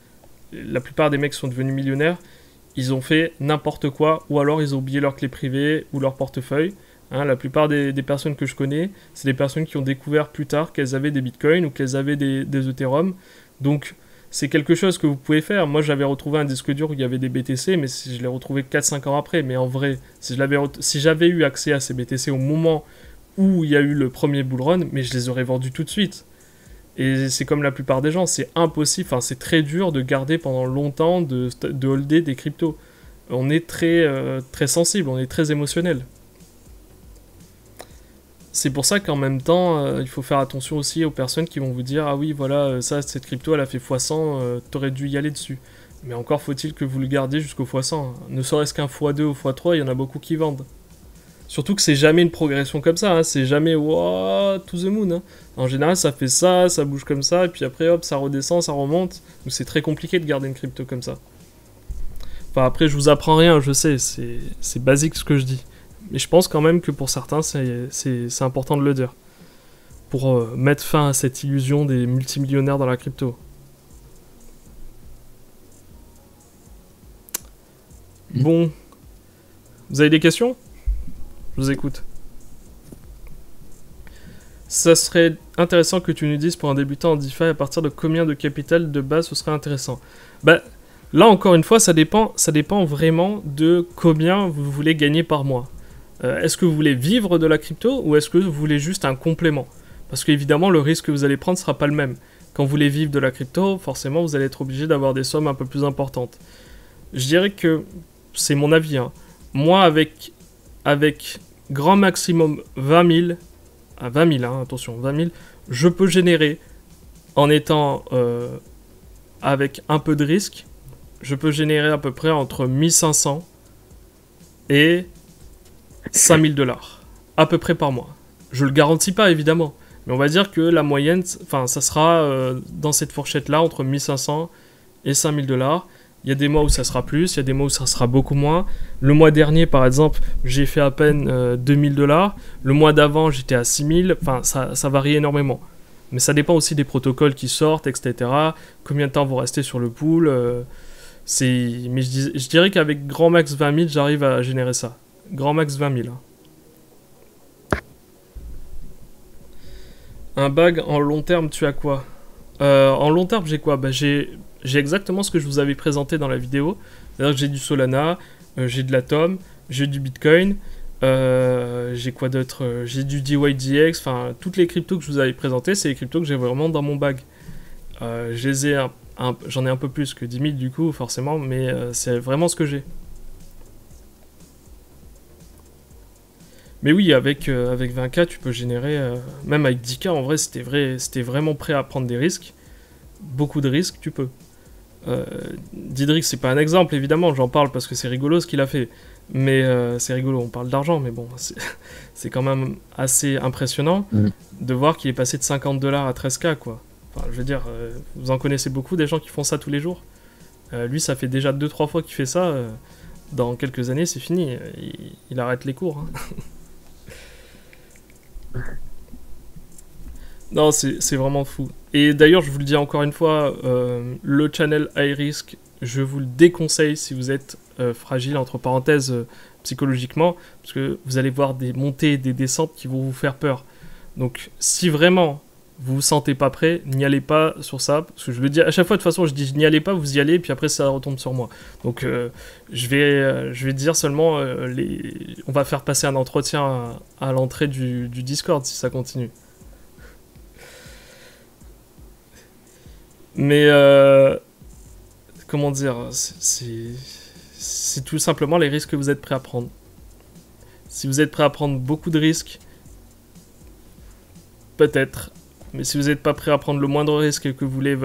ils ont fait n'importe quoi, ou alors ils ont oublié leur clé privée ou leur portefeuille. Hein, la plupart des personnes que je connais, c'est des personnes qui ont découvert plus tard qu'elles avaient des bitcoins ou qu'elles avaient des Ethereum. Donc c'est quelque chose que vous pouvez faire. Moi j'avais retrouvé un disque dur où il y avait des BTC, mais je l'ai retrouvé 4-5 ans après. Mais en vrai, si j'avais eu accès à ces BTC au moment où il y a eu le premier bull run, mais je les aurais vendus tout de suite. Et c'est comme la plupart des gens, c'est impossible, enfin c'est très dur de garder pendant longtemps, de holder des cryptos. On est très sensible, on est très émotionnel. C'est pour ça qu'en même temps, il faut faire attention aussi aux personnes qui vont vous dire « Ah oui, voilà, cette crypto, elle a fait x100, t'aurais dû y aller dessus. » Mais encore faut-il que vous le gardiez jusqu'au x100. Ne serait-ce qu'un x2 ou x3, il y en a beaucoup qui vendent. Surtout que c'est jamais une progression comme ça, hein. C'est jamais wow, to the moon. Hein. En général, ça fait ça bouge comme ça, et puis après, hop, ça redescend, ça remonte. Donc c'est très compliqué de garder une crypto comme ça. Enfin, après, je vous apprends rien, je sais, c'est basique ce que je dis. Mais je pense quand même que pour certains, c'est important de le dire. Pour mettre fin à cette illusion des multimillionnaires dans la crypto. Bon, vous avez des questions? Je vous écoute. Ça serait intéressant que tu nous dises pour un débutant en DeFi à partir de combien de capital de base ce serait intéressant. Bah, là encore une fois, ça dépend vraiment de combien vous voulez gagner par mois. Est-ce que vous voulez vivre de la crypto ou est-ce que vous voulez juste un complément? Parce qu'évidemment, le risque que vous allez prendre ne sera pas le même. Quand vous voulez vivre de la crypto, forcément, vous allez être obligé d'avoir des sommes un peu plus importantes. Je dirais que c'est mon avis. Hein. Moi, avec grand maximum 20 000, à 20 000, hein, attention, 20 000, je peux générer, en étant avec un peu de risque, je peux générer à peu près entre 1500 et 5000 $, à peu près par mois. Je le garantis pas, évidemment, mais on va dire que la moyenne, enfin, ça sera dans cette fourchette-là, entre 1500 et 5000 $. Il y a des mois où ça sera plus, il y a des mois où ça sera beaucoup moins. Le mois dernier, par exemple, j'ai fait à peine 2000 $. Le mois d'avant, j'étais à 6000. Enfin, ça varie énormément. Mais ça dépend aussi des protocoles qui sortent, etc. Combien de temps vous restez sur le pool. Mais je dirais qu'avec grand max 20 000, j'arrive à générer ça. Grand max 20 000. Hein. Un bag en long terme, tu as quoi? En long terme, j'ai quoi? Bah, j'ai exactement ce que je vous avais présenté dans la vidéo. C'est-à-dire que j'ai du Solana, j'ai de l'Atom, j'ai du Bitcoin, j'ai quoi d'autre? J'ai du DYDX, enfin, toutes les cryptos que je vous avais présentées, c'est les cryptos que j'ai vraiment dans mon bag. J'en ai un peu plus que 10 000 du coup, forcément, mais c'est vraiment ce que j'ai. Mais oui, avec 20K, tu peux générer, même avec 10K, en vrai, c'était vraiment prêt à prendre des risques. Beaucoup de risques, tu peux. Didrik, c'est pas un exemple, évidemment, j'en parle parce que c'est rigolo ce qu'il a fait. Mais c'est rigolo, on parle d'argent, mais bon, c'est quand même assez impressionnant de voir qu'il est passé de 50 $ à 13K, quoi. Enfin, je veux dire, vous en connaissez beaucoup des gens qui font ça tous les jours. Lui, ça fait déjà 2-3 fois qu'il fait ça. Dans quelques années, c'est fini. Il arrête les cours. Hein. Non, c'est vraiment fou. Et d'ailleurs, je vous le dis encore une fois, le channel High Risk, je vous le déconseille si vous êtes fragile, entre parenthèses, psychologiquement, parce que vous allez voir des montées et des descentes qui vont vous faire peur. Donc, si vraiment vous vous sentez pas prêt, n'y allez pas sur ça, parce que je le dis à chaque fois, de toute façon, je dis n'y allez pas, vous y allez, puis après ça retombe sur moi. Donc, je vais dire seulement, on va faire passer un entretien à l'entrée du Discord si ça continue. Mais comment dire, c'est tout simplement les risques que vous êtes prêt à prendre. Si vous êtes prêt à prendre beaucoup de risques, peut-être. Mais si vous n'êtes pas prêt à prendre le moindre risque et que vous voulez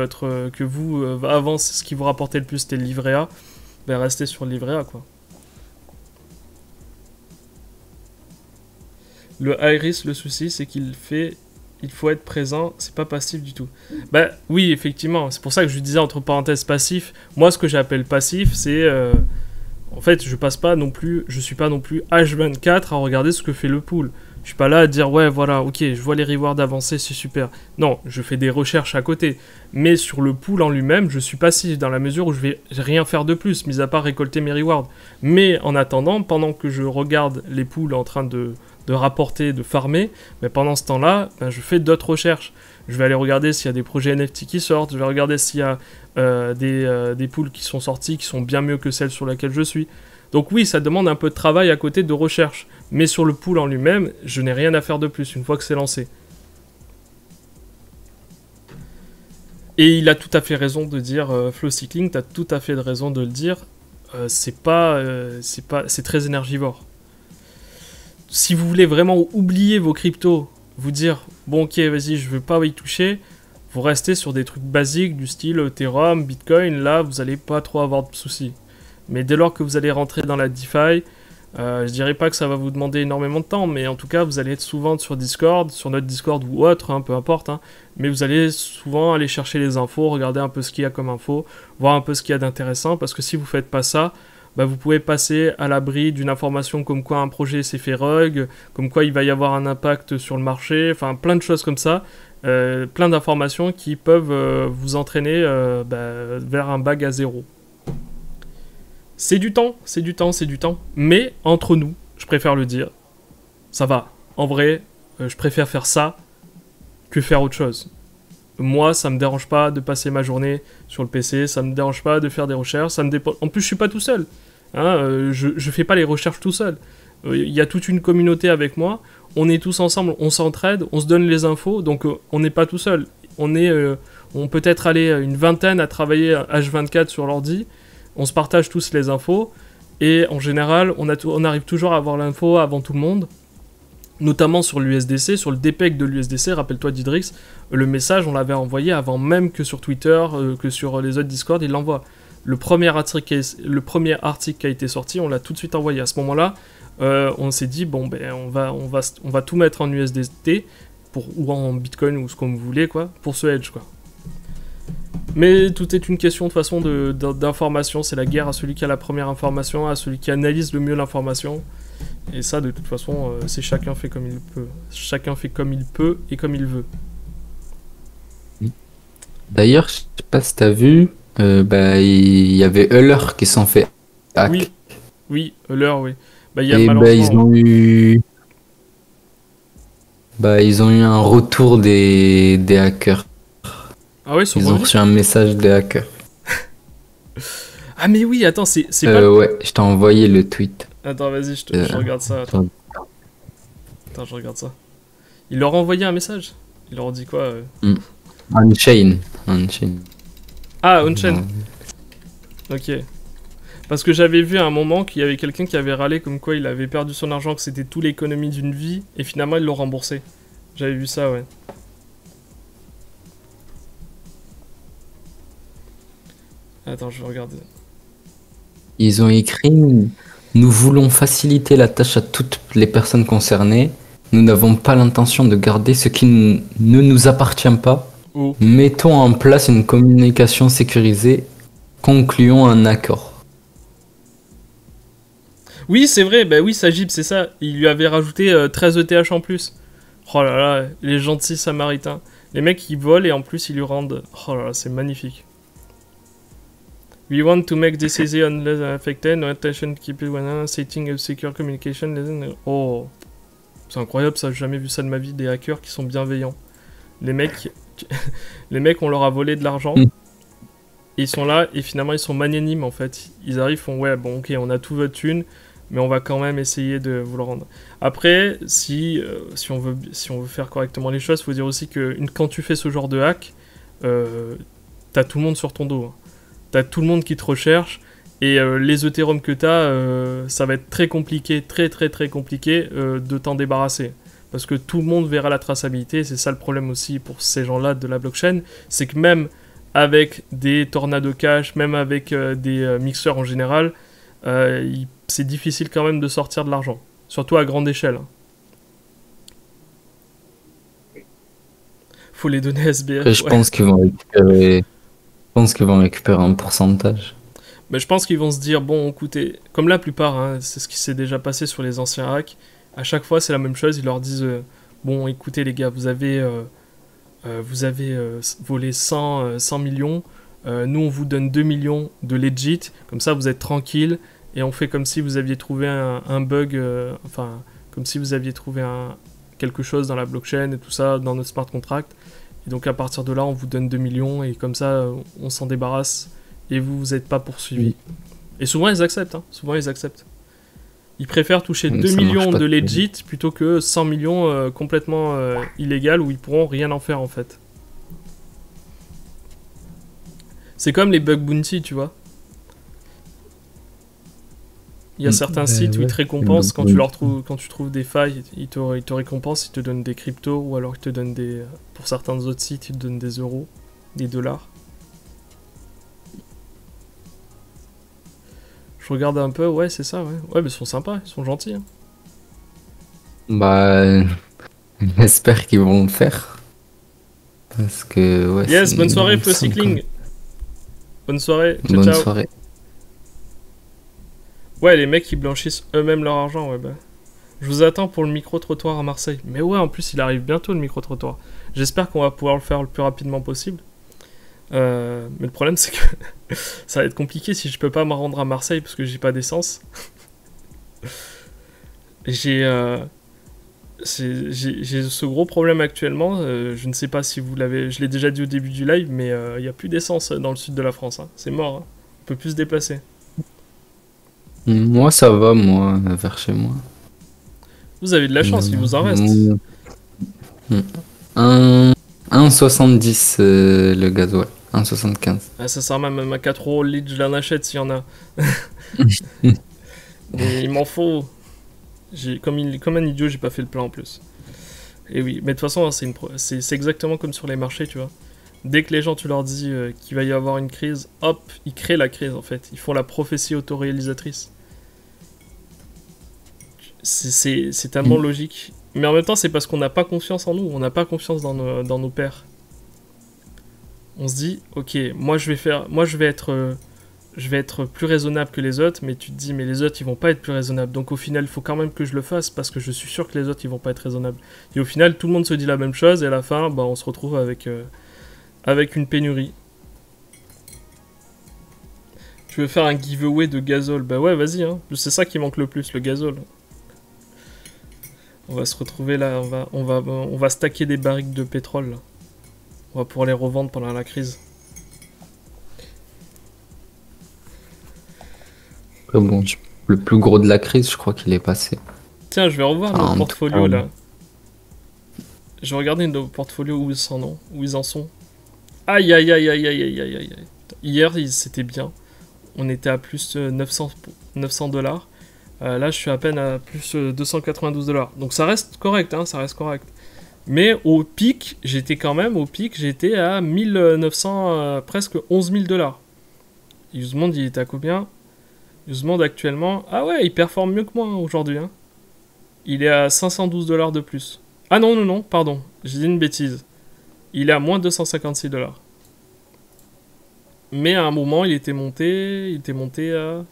avant, ce qui vous rapportait le plus, c'était le livret A, ben restez sur le livret A, quoi. Le high risk, le souci, c'est il faut être présent, c'est pas passif du tout. Bah oui, effectivement, c'est pour ça que je disais entre parenthèses passif. Moi, ce que j'appelle passif, c'est en fait, je suis pas non plus H24 à regarder ce que fait le pool. Je suis pas là à dire ouais, voilà, ok, je vois les rewards avancer, c'est super. Non, je fais des recherches à côté. Mais sur le pool en lui-même, je suis passif dans la mesure où je vais rien faire de plus, mis à part récolter mes rewards. Mais en attendant, pendant que je regarde les pools en train de rapporter, de farmer, mais pendant ce temps-là, je fais d'autres recherches. Je vais aller regarder s'il y a des projets NFT qui sortent, je vais regarder s'il y a des pools qui sont sortis, qui sont bien mieux que celles sur lesquelles je suis. Donc oui, ça demande un peu de travail à côté de recherche. Mais sur le pool en lui-même, je n'ai rien à faire de plus une fois que c'est lancé. Et il a tout à fait raison de dire, Flow Cycling, tu as tout à fait raison de le dire, c'est très énergivore. Si vous voulez vraiment oublier vos cryptos, vous dire, bon ok, vas-y, je veux pas y toucher, vous restez sur des trucs basiques du style Ethereum, Bitcoin, là, vous n'allez pas trop avoir de soucis. Mais dès lors que vous allez rentrer dans la DeFi, je dirais pas que ça va vous demander énormément de temps, mais en tout cas, vous allez être souvent sur Discord, sur notre Discord ou autre, hein, peu importe, hein, mais vous allez souvent aller chercher les infos, regarder un peu ce qu'il y a comme info, voir un peu ce qu'il y a d'intéressant, parce que si vous faites pas ça, bah, vous pouvez passer à l'abri d'une information comme quoi un projet s'est fait rug, comme quoi il va y avoir un impact sur le marché, enfin plein de choses comme ça, plein d'informations qui peuvent vous entraîner vers un bag à zéro. C'est du temps, c'est du temps, c'est du temps. Mais entre nous, je préfère le dire, ça va. En vrai, je préfère faire ça que faire autre chose. Moi, ça me dérange pas de passer ma journée sur le PC, ça me dérange pas de faire des recherches, ça me dépend. En plus, je suis pas tout seul. Hein, je fais pas les recherches tout seul. Il y a toute une communauté avec moi. On est tous ensemble, on s'entraide, on se donne les infos, donc on n'est pas tout seul. On peut être allé une vingtaine à travailler H24 sur l'ordi. On se partage tous les infos. Et en général, on arrive toujours à avoir l'info avant tout le monde. Notamment sur l'USDC, sur le DPEG de l'USDC. Rappelle-toi d'Idrix, le message, on l'avait envoyé avant même que sur Twitter, que sur les autres Discord, il l'envoie. Le premier article qui a été sorti, on l'a tout de suite envoyé. À ce moment-là, on s'est dit, bon, ben, on va tout mettre en USDT, ou en Bitcoin, ou ce qu'on voulait, quoi, pour ce hedge, quoi. Mais tout est une question de façon d'information. C'est la guerre à celui qui a la première information, à celui qui analyse le mieux l'information. Et ça, de toute façon, c'est chacun fait comme il peut. Chacun fait comme il peut et comme il veut. D'ailleurs, je sais pas si t'as vu, il y avait Euler qui s'en fait hack. Oui, Euler, oui. Bah, y a et malheureusement... ils ont eu un retour des hackers. Ah ouais, ils ont reçu un message des hackers. Ah mais oui, attends, c'est pas... Ouais, je t'ai envoyé le tweet. Attends, vas-y, je regarde ça. Attends, je regarde ça. Il leur a envoyé un message. Il leur a dit quoi On-chain. Ah, on-chain. Ok. Parce que j'avais vu à un moment qu'il y avait quelqu'un qui avait râlé comme quoi il avait perdu son argent, que c'était toute l'économie d'une vie, et finalement ils l'ont remboursé. J'avais vu ça, ouais. Attends, je vais regarder. Ils ont écrit: nous voulons faciliter la tâche à toutes les personnes concernées. Nous n'avons pas l'intention de garder ce qui ne nous appartient pas. Oh. Mettons en place une communication sécurisée. Concluons un accord. Oui, c'est vrai, bah oui, Sajib, c'est ça. Il lui avait rajouté 13 ETH en plus. Oh là là, les gentils samaritains. Les mecs, ils volent et en plus, ils lui rendent... Oh là là, c'est magnifique. We want to make this easy on less affected, no attention to keep it when setting a secure communication. Oh, c'est incroyable ça, j'ai jamais vu ça de ma vie, des hackers qui sont bienveillants. Les mecs, on leur a volé de l'argent, et ils sont là, et finalement ils sont magnanimes en fait. Ils arrivent, font ouais, bon ok, on a tout votre thune, mais on va quand même essayer de vous le rendre. Après, si on veut faire correctement les choses, il faut dire aussi que quand tu fais ce genre de hack, t'as tout le monde sur ton dos. Hein. T'as tout le monde qui te recherche, et les Ethereum que t'as, ça va être très compliqué, très compliqué de t'en débarrasser. Parce que tout le monde verra la traçabilité, c'est ça le problème aussi pour ces gens-là de la blockchain, c'est que même avec des tornado cash, même avec des mixeurs en général, c'est difficile quand même de sortir de l'argent, surtout à grande échelle. Hein. Faut les donner à SBF. Après, je pense qu'ils vont récupérer... Je pense qu'ils vont récupérer un pourcentage. Mais je pense qu'ils vont se dire, bon, écoutez, comme la plupart, hein, c'est ce qui s'est déjà passé sur les anciens hacks, à chaque fois c'est la même chose, ils leur disent, bon, écoutez les gars, vous avez volé 100 millions, nous on vous donne 2 millions de legit, comme ça vous êtes tranquille, et on fait comme si vous aviez trouvé un bug, comme si vous aviez trouvé quelque chose dans la blockchain et tout ça, dans notre smart contract. Et donc à partir de là, on vous donne 2 millions et comme ça, on s'en débarrasse et vous n'êtes pas poursuivi. Et souvent, ils acceptent. Hein. Souvent, ils acceptent. Ils préfèrent toucher 2 millions de legit plutôt que 100 millions complètement illégal où ils pourront rien en faire en fait. C'est comme les bug bounty, tu vois. Il y a certains sites où ils te récompensent quand tu trouves des failles, ils te récompensent, ils te donnent des cryptos ou alors ils te donnent des... Pour certains autres sites, ils te donnent des euros, des dollars. Je regarde un peu, ouais, c'est ça, ouais. Ouais, mais ils sont sympas, ils sont gentils. Hein. Bah, j'espère qu'ils vont le faire. Parce que, ouais. Yes, bonne soirée, Flow Cycling. Bonne soirée, ciao, bonne ciao. soirée. Ouais, les mecs, ils blanchissent eux-mêmes leur argent, ouais, bah. Je vous attends pour le micro-trottoir à Marseille. Mais ouais, en plus, il arrive bientôt, le micro-trottoir. J'espère qu'on va pouvoir le faire le plus rapidement possible. Mais le problème, c'est que ça va être compliqué si je peux pas me rendre à Marseille parce que j'ai pas d'essence. J'ai ce gros problème actuellement. Je ne sais pas si vous l'avez. Je l'ai déjà dit au début du live, mais il n'y a plus d'essence dans le sud de la France. Hein. C'est mort. Hein. On peut plus se déplacer. Moi, ça va, moi, vers chez moi. Vous avez de la chance, il vous en reste. Un 1,70 le gasoil. 1,75. Ah, ça sert même à 4 € le litre, je l'en achète s'il y en a. Mais il m'en faut. Comme un idiot, j'ai pas fait le plein en plus. Et oui, mais de toute façon, c'est exactement comme sur les marchés, tu vois. Dès que les gens, tu leur dis qu'il va y avoir une crise, hop, ils créent la crise en fait. Ils font la prophétie autoréalisatrice. C'est tellement logique. Mais en même temps, c'est parce qu'on n'a pas confiance en nous, on n'a pas confiance dans nos pairs. On se dit, ok, moi je vais être plus raisonnable que les autres, mais tu te dis, mais les autres ils vont pas être plus raisonnables. Donc au final, il faut quand même que je le fasse parce que je suis sûr que les autres ils vont pas être raisonnables. Et au final, tout le monde se dit la même chose et à la fin, bah, on se retrouve avec une pénurie. Tu veux faire un giveaway de gazole? Bah ouais, vas-y, hein. C'est ça qui manque le plus, le gazole. On va se retrouver là, on va stacker des barriques de pétrole. Là. On va pouvoir les revendre pendant la crise. Bon, le plus gros de la crise, je crois qu'il est passé. Tiens, je vais revoir nos portfolios là. Je vais regarder nos portfolios où ils en sont. Aïe aïe aïe aïe aïe aïe aïe aïe. Hier, c'était bien. On était à plus 900 $. Là, je suis à peine à plus 292 $. Donc ça reste correct, hein, ça reste correct. Mais au pic, j'étais à 1900, presque 11 000 $. Usemond, il était à combien? Usemond actuellement, ah ouais, il performe mieux que moi aujourd'hui. Hein. Il est à 512 $ de plus. Ah non, non, non, pardon, j'ai dit une bêtise. Il est à moins 256 $. Mais à un moment, il était monté à...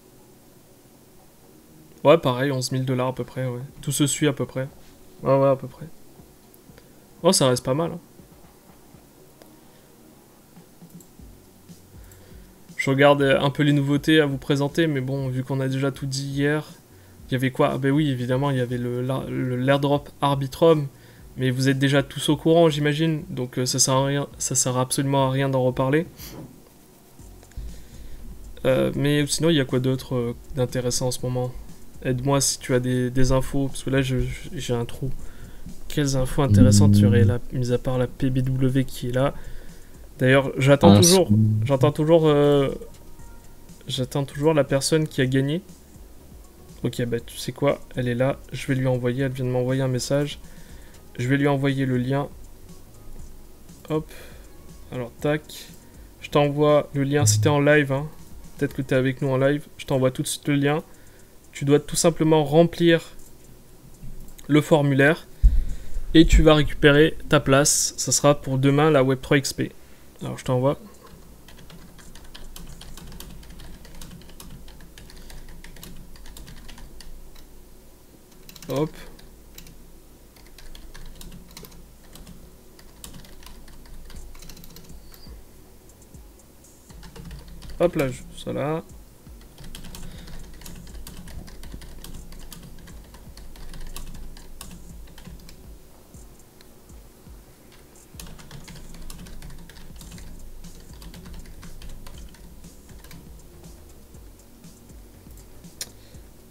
Ouais, pareil, 11 000 $ à peu près, ouais. Tout se suit à peu près. Ouais, à peu près. Oh, ça reste pas mal. Hein. Je regarde un peu les nouveautés à vous présenter, mais bon, vu qu'on a déjà tout dit hier, il y avait quoi? Ah ben oui, évidemment, il y avait l'airdrop Arbitrum, mais vous êtes déjà tous au courant, j'imagine, donc ça sert absolument à rien d'en reparler. Mais sinon, il y a quoi d'autre d'intéressant en ce moment? Aide-moi si tu as des infos, parce que là, j'ai un trou. Quelles infos intéressantes tu aurais là, mis à part la PBW qui est là? D'ailleurs, j'attends toujours la personne qui a gagné. Ok, bah tu sais quoi, elle est là, je vais lui envoyer, elle vient de m'envoyer un message. Je vais lui envoyer le lien. Hop, alors tac. Je t'envoie le lien si t'es en live, hein. Peut-être que t'es avec nous en live. Je t'envoie tout de suite le lien. Tu dois tout simplement remplir le formulaire. Et tu vas récupérer ta place. Ça sera pour demain la Web3 XP. Alors je t'envoie. Hop. Hop là, ça là.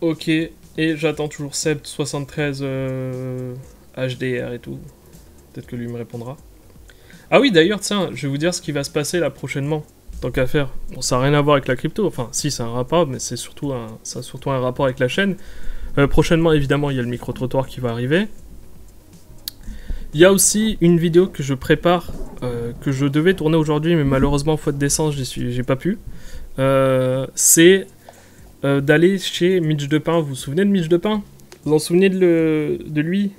Ok, et j'attends toujours Seb73 HDR et tout. Peut-être que lui me répondra. Ah oui, d'ailleurs, tiens, je vais vous dire ce qui va se passer là prochainement. Tant qu'à faire. Bon, ça n'a rien à voir avec la crypto. Enfin, si, ça a un rapport, mais ça a surtout un rapport avec la chaîne. Prochainement, évidemment, il y a le micro-trottoir qui va arriver. Il y a aussi une vidéo que je prépare, que je devais tourner aujourd'hui, mais malheureusement, faute d'essence, j'ai pas pu. C'est d'aller chez Mitch Depin. Vous vous souvenez de Mitch Depin? Vous en souvenez de lui,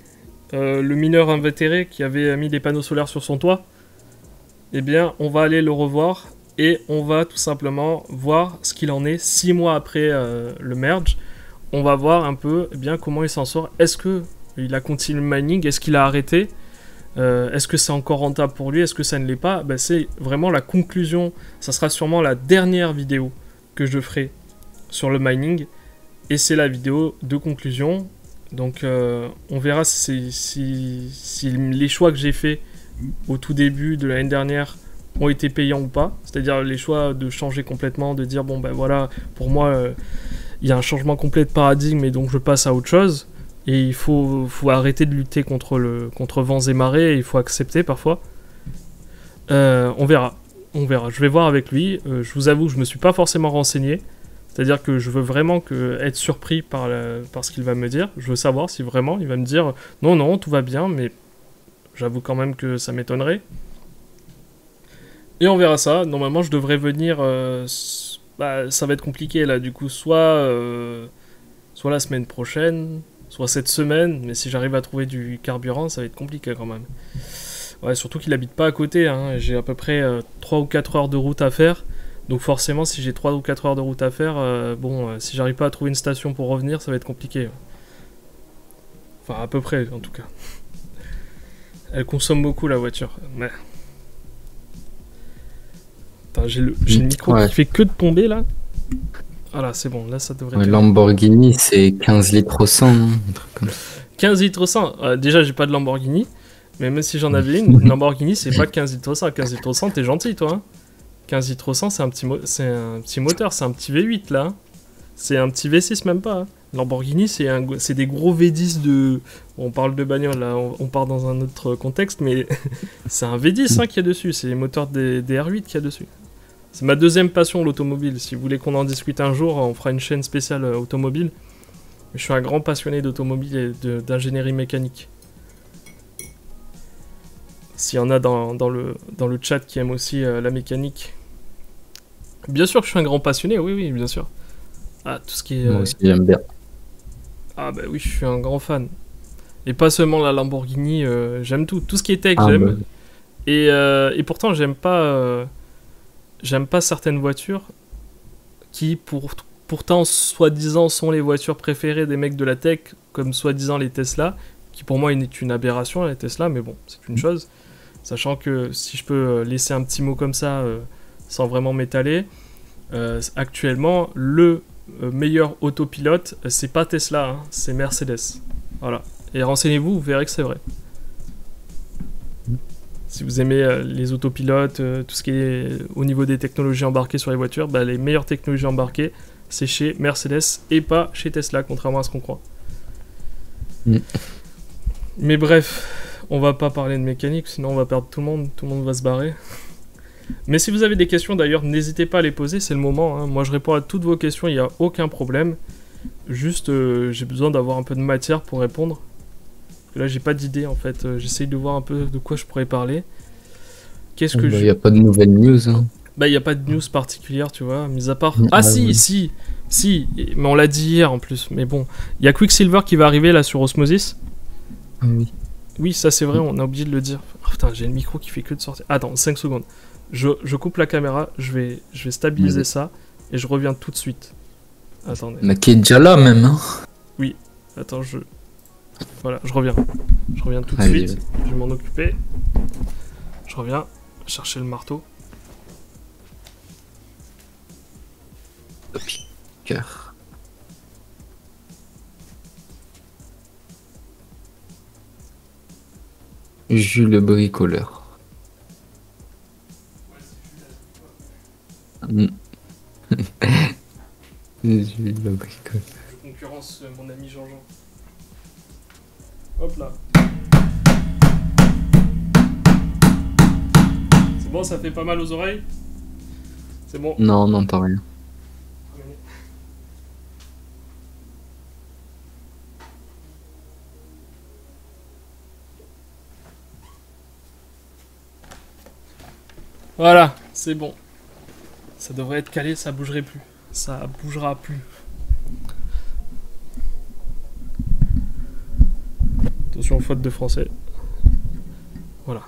le mineur invétéré qui avait mis des panneaux solaires sur son toit? Eh bien, on va aller le revoir et on va tout simplement voir ce qu'il en est 6 mois après le merge. On va voir un peu bien comment il s'en sort. Est-ce qu'il a continué le mining? Est-ce qu'il a arrêté? Est-ce que c'est encore rentable pour lui? Est-ce que ça ne l'est pas? Bah, c'est vraiment la conclusion. Ça sera sûrement la dernière vidéo que je ferai sur le mining. Et c'est la vidéo de conclusion. Donc on verra si les choix que j'ai faits au tout début de l'année dernière ont été payants ou pas. C'est-à-dire les choix de changer complètement, de dire bon ben voilà, pour moi il y a un changement complet de paradigme et donc je passe à autre chose. Et il faut arrêter de lutter contre vents et marées, et il faut accepter parfois. On verra. Je vais voir avec lui. Je vous avoue que je me suis pas forcément renseigné. C'est-à-dire que je veux vraiment être surpris par ce qu'il va me dire. Je veux savoir si vraiment il va me dire non, tout va bien, mais j'avoue quand même que ça m'étonnerait. Et on verra ça. Normalement, je devrais venir. Ça va être compliqué là, du coup, soit la semaine prochaine, soit cette semaine. Mais si j'arrive à trouver du carburant, ça va être compliqué quand même. Ouais, surtout qu'il habite pas à côté. Hein. J'ai à peu près 3 ou 4 heures de route à faire. Donc forcément, si j'ai 3 ou 4 heures de route à faire, si j'arrive pas à trouver une station pour revenir, ça va être compliqué. Enfin, à peu près, en tout cas. Elle consomme beaucoup, la voiture. Mais... Attends, j'ai le micro qui fait que de tomber, là. Voilà, c'est bon, là, ça devrait être... Lamborghini, c'est 15 litres au 100, hein, un truc comme ça. 15 litres au 100. Déjà, j'ai pas de Lamborghini. Mais même si j'en avais une Lamborghini, c'est pas 15 litres au 100. 15 litres au 100, t'es gentil, toi, hein. 15 litres au 100, c'est un petit moteur, c'est un petit V8 là. C'est un petit V6 même pas. Hein. Lamborghini, c'est des gros V10 de... On parle de bagnole là, on part dans un autre contexte, mais c'est un V10 qu'il y a dessus, c'est les moteurs des R8 qu'il y a dessus. C'est ma deuxième passion, l'automobile. Si vous voulez qu'on en discute un jour, on fera une chaîne spéciale automobile. Je suis un grand passionné d'automobile et d'ingénierie mécanique. S'il y en a dans le chat qui aiment aussi la mécanique. Bien sûr que je suis un grand passionné, oui, bien sûr. Ah, tout ce qui est... Moi aussi, j'aime bien. Ah bah oui, je suis un grand fan. Et pas seulement la Lamborghini, j'aime tout. Tout ce qui est tech, j'aime. Bah... Et pourtant, j'aime pas certaines voitures qui, pourtant, soi-disant, sont les voitures préférées des mecs de la tech, comme soi-disant les Tesla, qui pour moi est une aberration, les Tesla, mais bon, c'est une chose. Sachant que si je peux laisser un petit mot comme ça, sans vraiment m'étaler, actuellement, le meilleur autopilote, c'est pas Tesla, hein, c'est Mercedes. Voilà. Et renseignez-vous, vous verrez que c'est vrai. Si vous aimez les autopilotes, tout ce qui est au niveau des technologies embarquées sur les voitures, bah, les meilleures technologies embarquées, c'est chez Mercedes et pas chez Tesla, contrairement à ce qu'on croit. Mais bref, on va pas parler de mécanique, sinon on va perdre tout le monde va se barrer. Mais si vous avez des questions d'ailleurs, n'hésitez pas à les poser, c'est le moment. Hein. Moi je réponds à toutes vos questions, il n'y a aucun problème. Juste, j'ai besoin d'avoir un peu de matière pour répondre. Parce que là j'ai pas d'idée en fait, j'essaye de voir un peu de quoi je pourrais parler. Qu'est-ce que il n'y a pas de nouvelles news. Hein. Bah il n'y a pas de news particulière, tu vois, mis à part... Si, mais on l'a dit hier en plus, mais bon. Il y a Quicksilver qui va arriver là sur Osmosis. Oui. Oui, ça c'est vrai, on a oublié de le dire. Oh, putain, j'ai le micro qui fait que de sortir. Attends, 5 secondes. Je coupe la caméra, je vais stabiliser ça et je reviens tout de suite. Attendez. Mais qui est déjà là même. Hein. Oui, attends, voilà, je reviens. Je reviens tout de suite, je vais m'en occuper. Je reviens chercher le marteau. Cœur. Jules le bricoleur. Jules le bricoleur. Je concurrence mon ami Jean-Jean. Hop là. C'est bon, ça fait pas mal aux oreilles? C'est bon? Non, on n'entend rien. Voilà, c'est bon. Ça devrait être calé, ça bougerait plus. Ça bougera plus. Attention, faute de français. Voilà.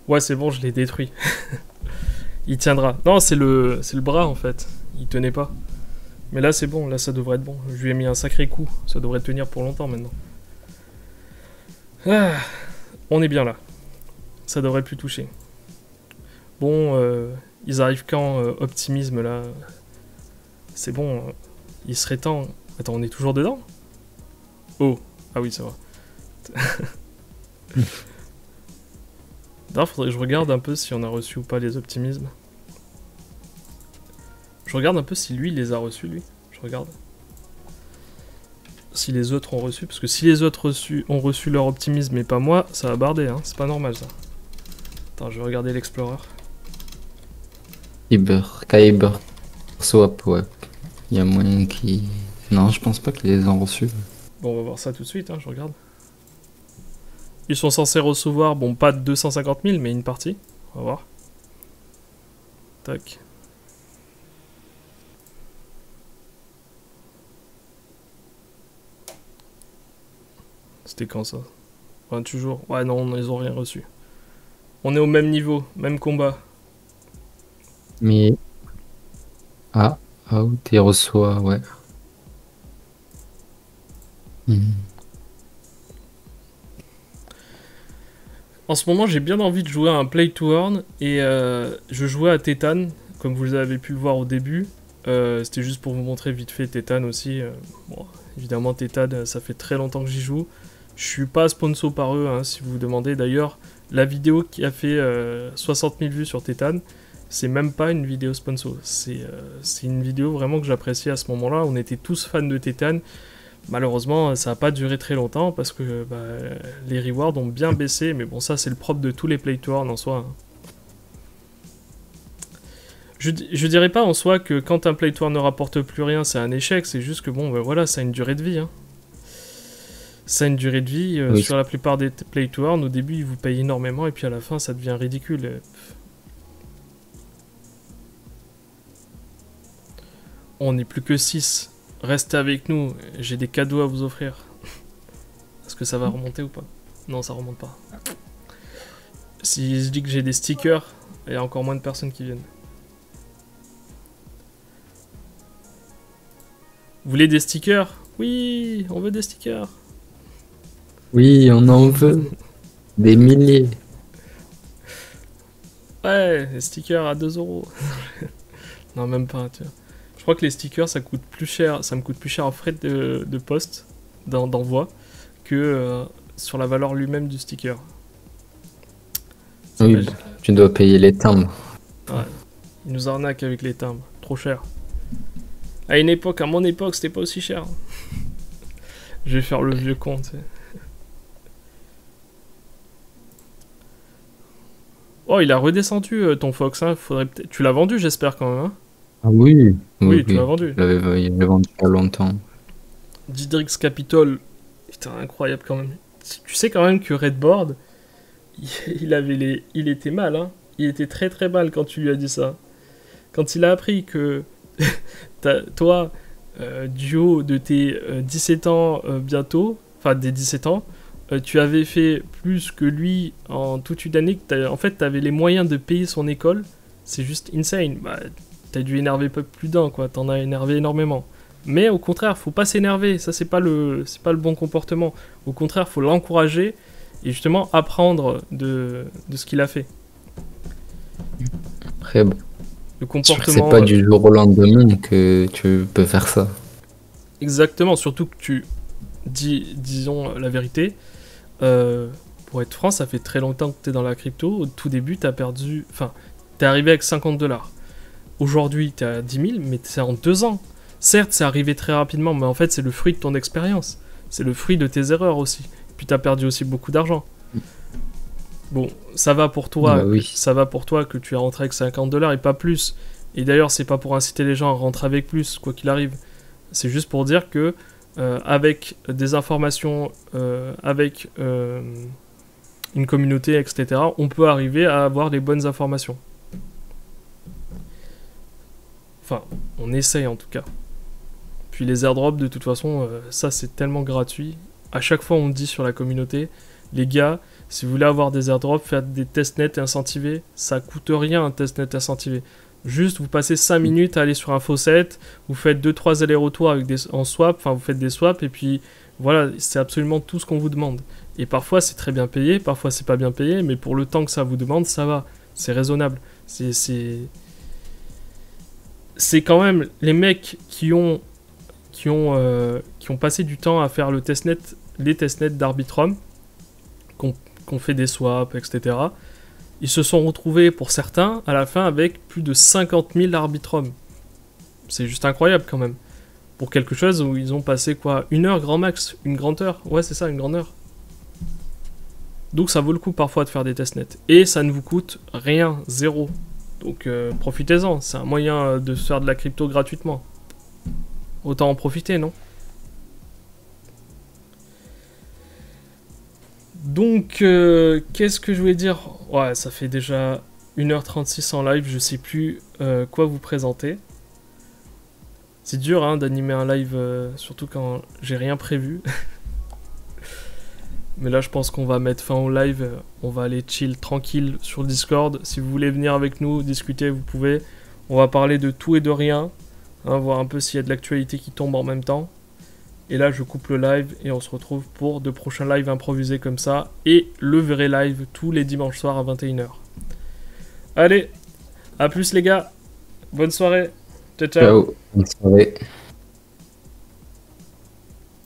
Ouais, c'est bon, je l'ai détruit. Il tiendra. Non, c'est le bras en fait. Il tenait pas. Mais là, c'est bon, là, ça devrait être bon. Je lui ai mis un sacré coup. Ça devrait tenir pour longtemps maintenant. Ah, on est bien là. Ça devrait plus toucher. Bon, ils arrivent quand, optimisme là? C'est bon, il serait temps. Attends, on est toujours dedans? Oh, ah oui, ça va. D'ailleurs, faudrait que je regarde un peu si on a reçu ou pas les optimismes. Je regarde un peu si lui, il les a reçus, lui. Je regarde. Si les autres ont reçu, parce que si les autres ont reçu leur optimisme et pas moi, ça va barder, hein. C'est pas normal, ça. Attends, je vais regarder l'Explorer. Kyber Swap, ouais. Il y a moyen qui... Non, je pense pas qu'ils les ont reçus. Bon, on va voir ça tout de suite, hein, je regarde. Ils sont censés recevoir, bon, pas de 250 000, mais une partie. On va voir. Tac. C'était quand ça? 28 jours. Ouais, non, ils ont rien reçu. On est au même niveau, même combat. Mais... Ah, out, il reçoit, ouais. En ce moment, j'ai bien envie de jouer à un Play to Earn et je jouais à Titan, comme vous avez pu le voir au début. C'était juste pour vous montrer vite fait Titan aussi. Bon, évidemment, Titan, ça fait très longtemps que j'y joue. Je suis pas sponsor par eux, hein, si vous vous demandez. D'ailleurs, la vidéo qui a fait 60 000 vues sur Titan, c'est même pas une vidéo sponsor. C'est une vidéo vraiment que j'appréciais à ce moment-là. On était tous fans de Titan. Malheureusement, ça n'a pas duré très longtemps parce que les rewards ont bien baissé. Mais bon, ça, c'est le propre de tous les play to earn en soi. Je dirais pas en soi que quand un play to earn ne rapporte plus rien, c'est un échec. C'est juste que bon, voilà, ça a une durée de vie. Hein. Ça a une durée de vie. Oui. Sur la plupart des play to earn, au début, ils vous payent énormément et puis à la fin, ça devient ridicule. On n'est plus que 6. Restez avec nous, j'ai des cadeaux à vous offrir. Est-ce que ça va remonter ou pas? Non, ça remonte pas. Si je dis que j'ai des stickers, il y a encore moins de personnes qui viennent. Vous voulez des stickers? Oui, on veut des stickers. Oui, on en veut. Des milliers. Ouais, des stickers à 2 €. Non, même pas, tu vois. Je crois que les stickers, ça coûte plus cher. Ça me coûte plus cher en frais de poste, d'envoi, que sur la valeur lui-même du sticker. Oui, tu dois payer les timbres. Ouais, ils nous arnaquent avec les timbres. Trop cher. À une époque, à mon époque, c'était pas aussi cher. Je vais faire le vieux con, tu sais. Oh, il a redescendu ton Fox, hein. Faudrait peut-être... Tu l'as vendu, j'espère, quand même, hein. Ah oui. Oui, tu l'as vendu. Il l'avait vendu il y a longtemps. Didrix Capitol, putain, incroyable quand même. Tu sais quand même que Redboard, il était mal, hein. Il était très très mal quand tu lui as dit ça. Quand il a appris que toi, du haut de tes 17 ans bientôt, enfin des 17 ans, tu avais fait plus que lui en toute une année, en fait, tu avais les moyens de payer son école, c'est juste insane. Bah, t'as dû énerver plus d'un, quoi. T'en as énervé énormément. Mais au contraire, faut pas s'énerver. Ça, c'est pas le bon comportement. Au contraire, faut l'encourager et justement apprendre de ce qu'il a fait. Après, bon. Le comportement. C'est pas du jour au lendemain que tu peux faire ça. Exactement. Surtout que tu disons la vérité. Pour être franc, ça fait très longtemps que t'es dans la crypto. Au tout début, t'as perdu. Enfin, t'es arrivé avec 50 $. Aujourd'hui, t'es à 10 000, mais c'est en 2 ans. Certes, c'est arrivé très rapidement, mais en fait, c'est le fruit de ton expérience. C'est le fruit de tes erreurs aussi. Puis t'as perdu aussi beaucoup d'argent. Bon, ça va pour toi. Bah oui. Ça va pour toi que tu es rentré avec 50 $ et pas plus. Et d'ailleurs, c'est pas pour inciter les gens à rentrer avec plus, quoi qu'il arrive. C'est juste pour dire que avec des informations, avec une communauté, etc., on peut arriver à avoir les bonnes informations. Enfin, on essaye en tout cas. Puis les airdrops, de toute façon, ça c'est tellement gratuit. À chaque fois, on dit sur la communauté, les gars, si vous voulez avoir des airdrops, faites des testnets incentivés. Ça coûte rien un testnet incentivé. Juste, vous passez 5 minutes à aller sur un faucet, vous faites 2-3 allers-retours en swap, enfin vous faites des swaps, et puis voilà, c'est absolument tout ce qu'on vous demande. Et parfois c'est très bien payé, parfois c'est pas bien payé, mais pour le temps que ça vous demande, ça va, c'est raisonnable. C'est quand même les mecs qui ont passé du temps à faire les testnets d'Arbitrum, qu'on fait des swaps, etc. Ils se sont retrouvés, pour certains, à la fin avec plus de 50 000 Arbitrum. C'est juste incroyable quand même. Pour quelque chose où ils ont passé quoi, 1 heure grand max, une grande heure. Ouais, c'est ça, une grande heure. Donc ça vaut le coup parfois de faire des testnets. Et ça ne vous coûte rien, zéro. Donc profitez-en, c'est un moyen de se faire de la crypto gratuitement. Autant en profiter, non? Donc, qu'est-ce que je voulais dire? Ouais, ça fait déjà 1h36 en live, je sais plus quoi vous présenter. C'est dur hein, d'animer un live, surtout quand j'ai rien prévu. Mais là, je pense qu'on va mettre fin au live. On va aller chill tranquille sur le Discord. Si vous voulez venir avec nous discuter, vous pouvez. On va parler de tout et de rien. Hein, voir un peu s'il y a de l'actualité qui tombe en même temps. Et là, je coupe le live et on se retrouve pour de prochains lives improvisés comme ça. Et le vrai live tous les dimanches soirs à 21h. Allez, à plus les gars. Bonne soirée. Ciao, ciao. Ciao, bonne soirée.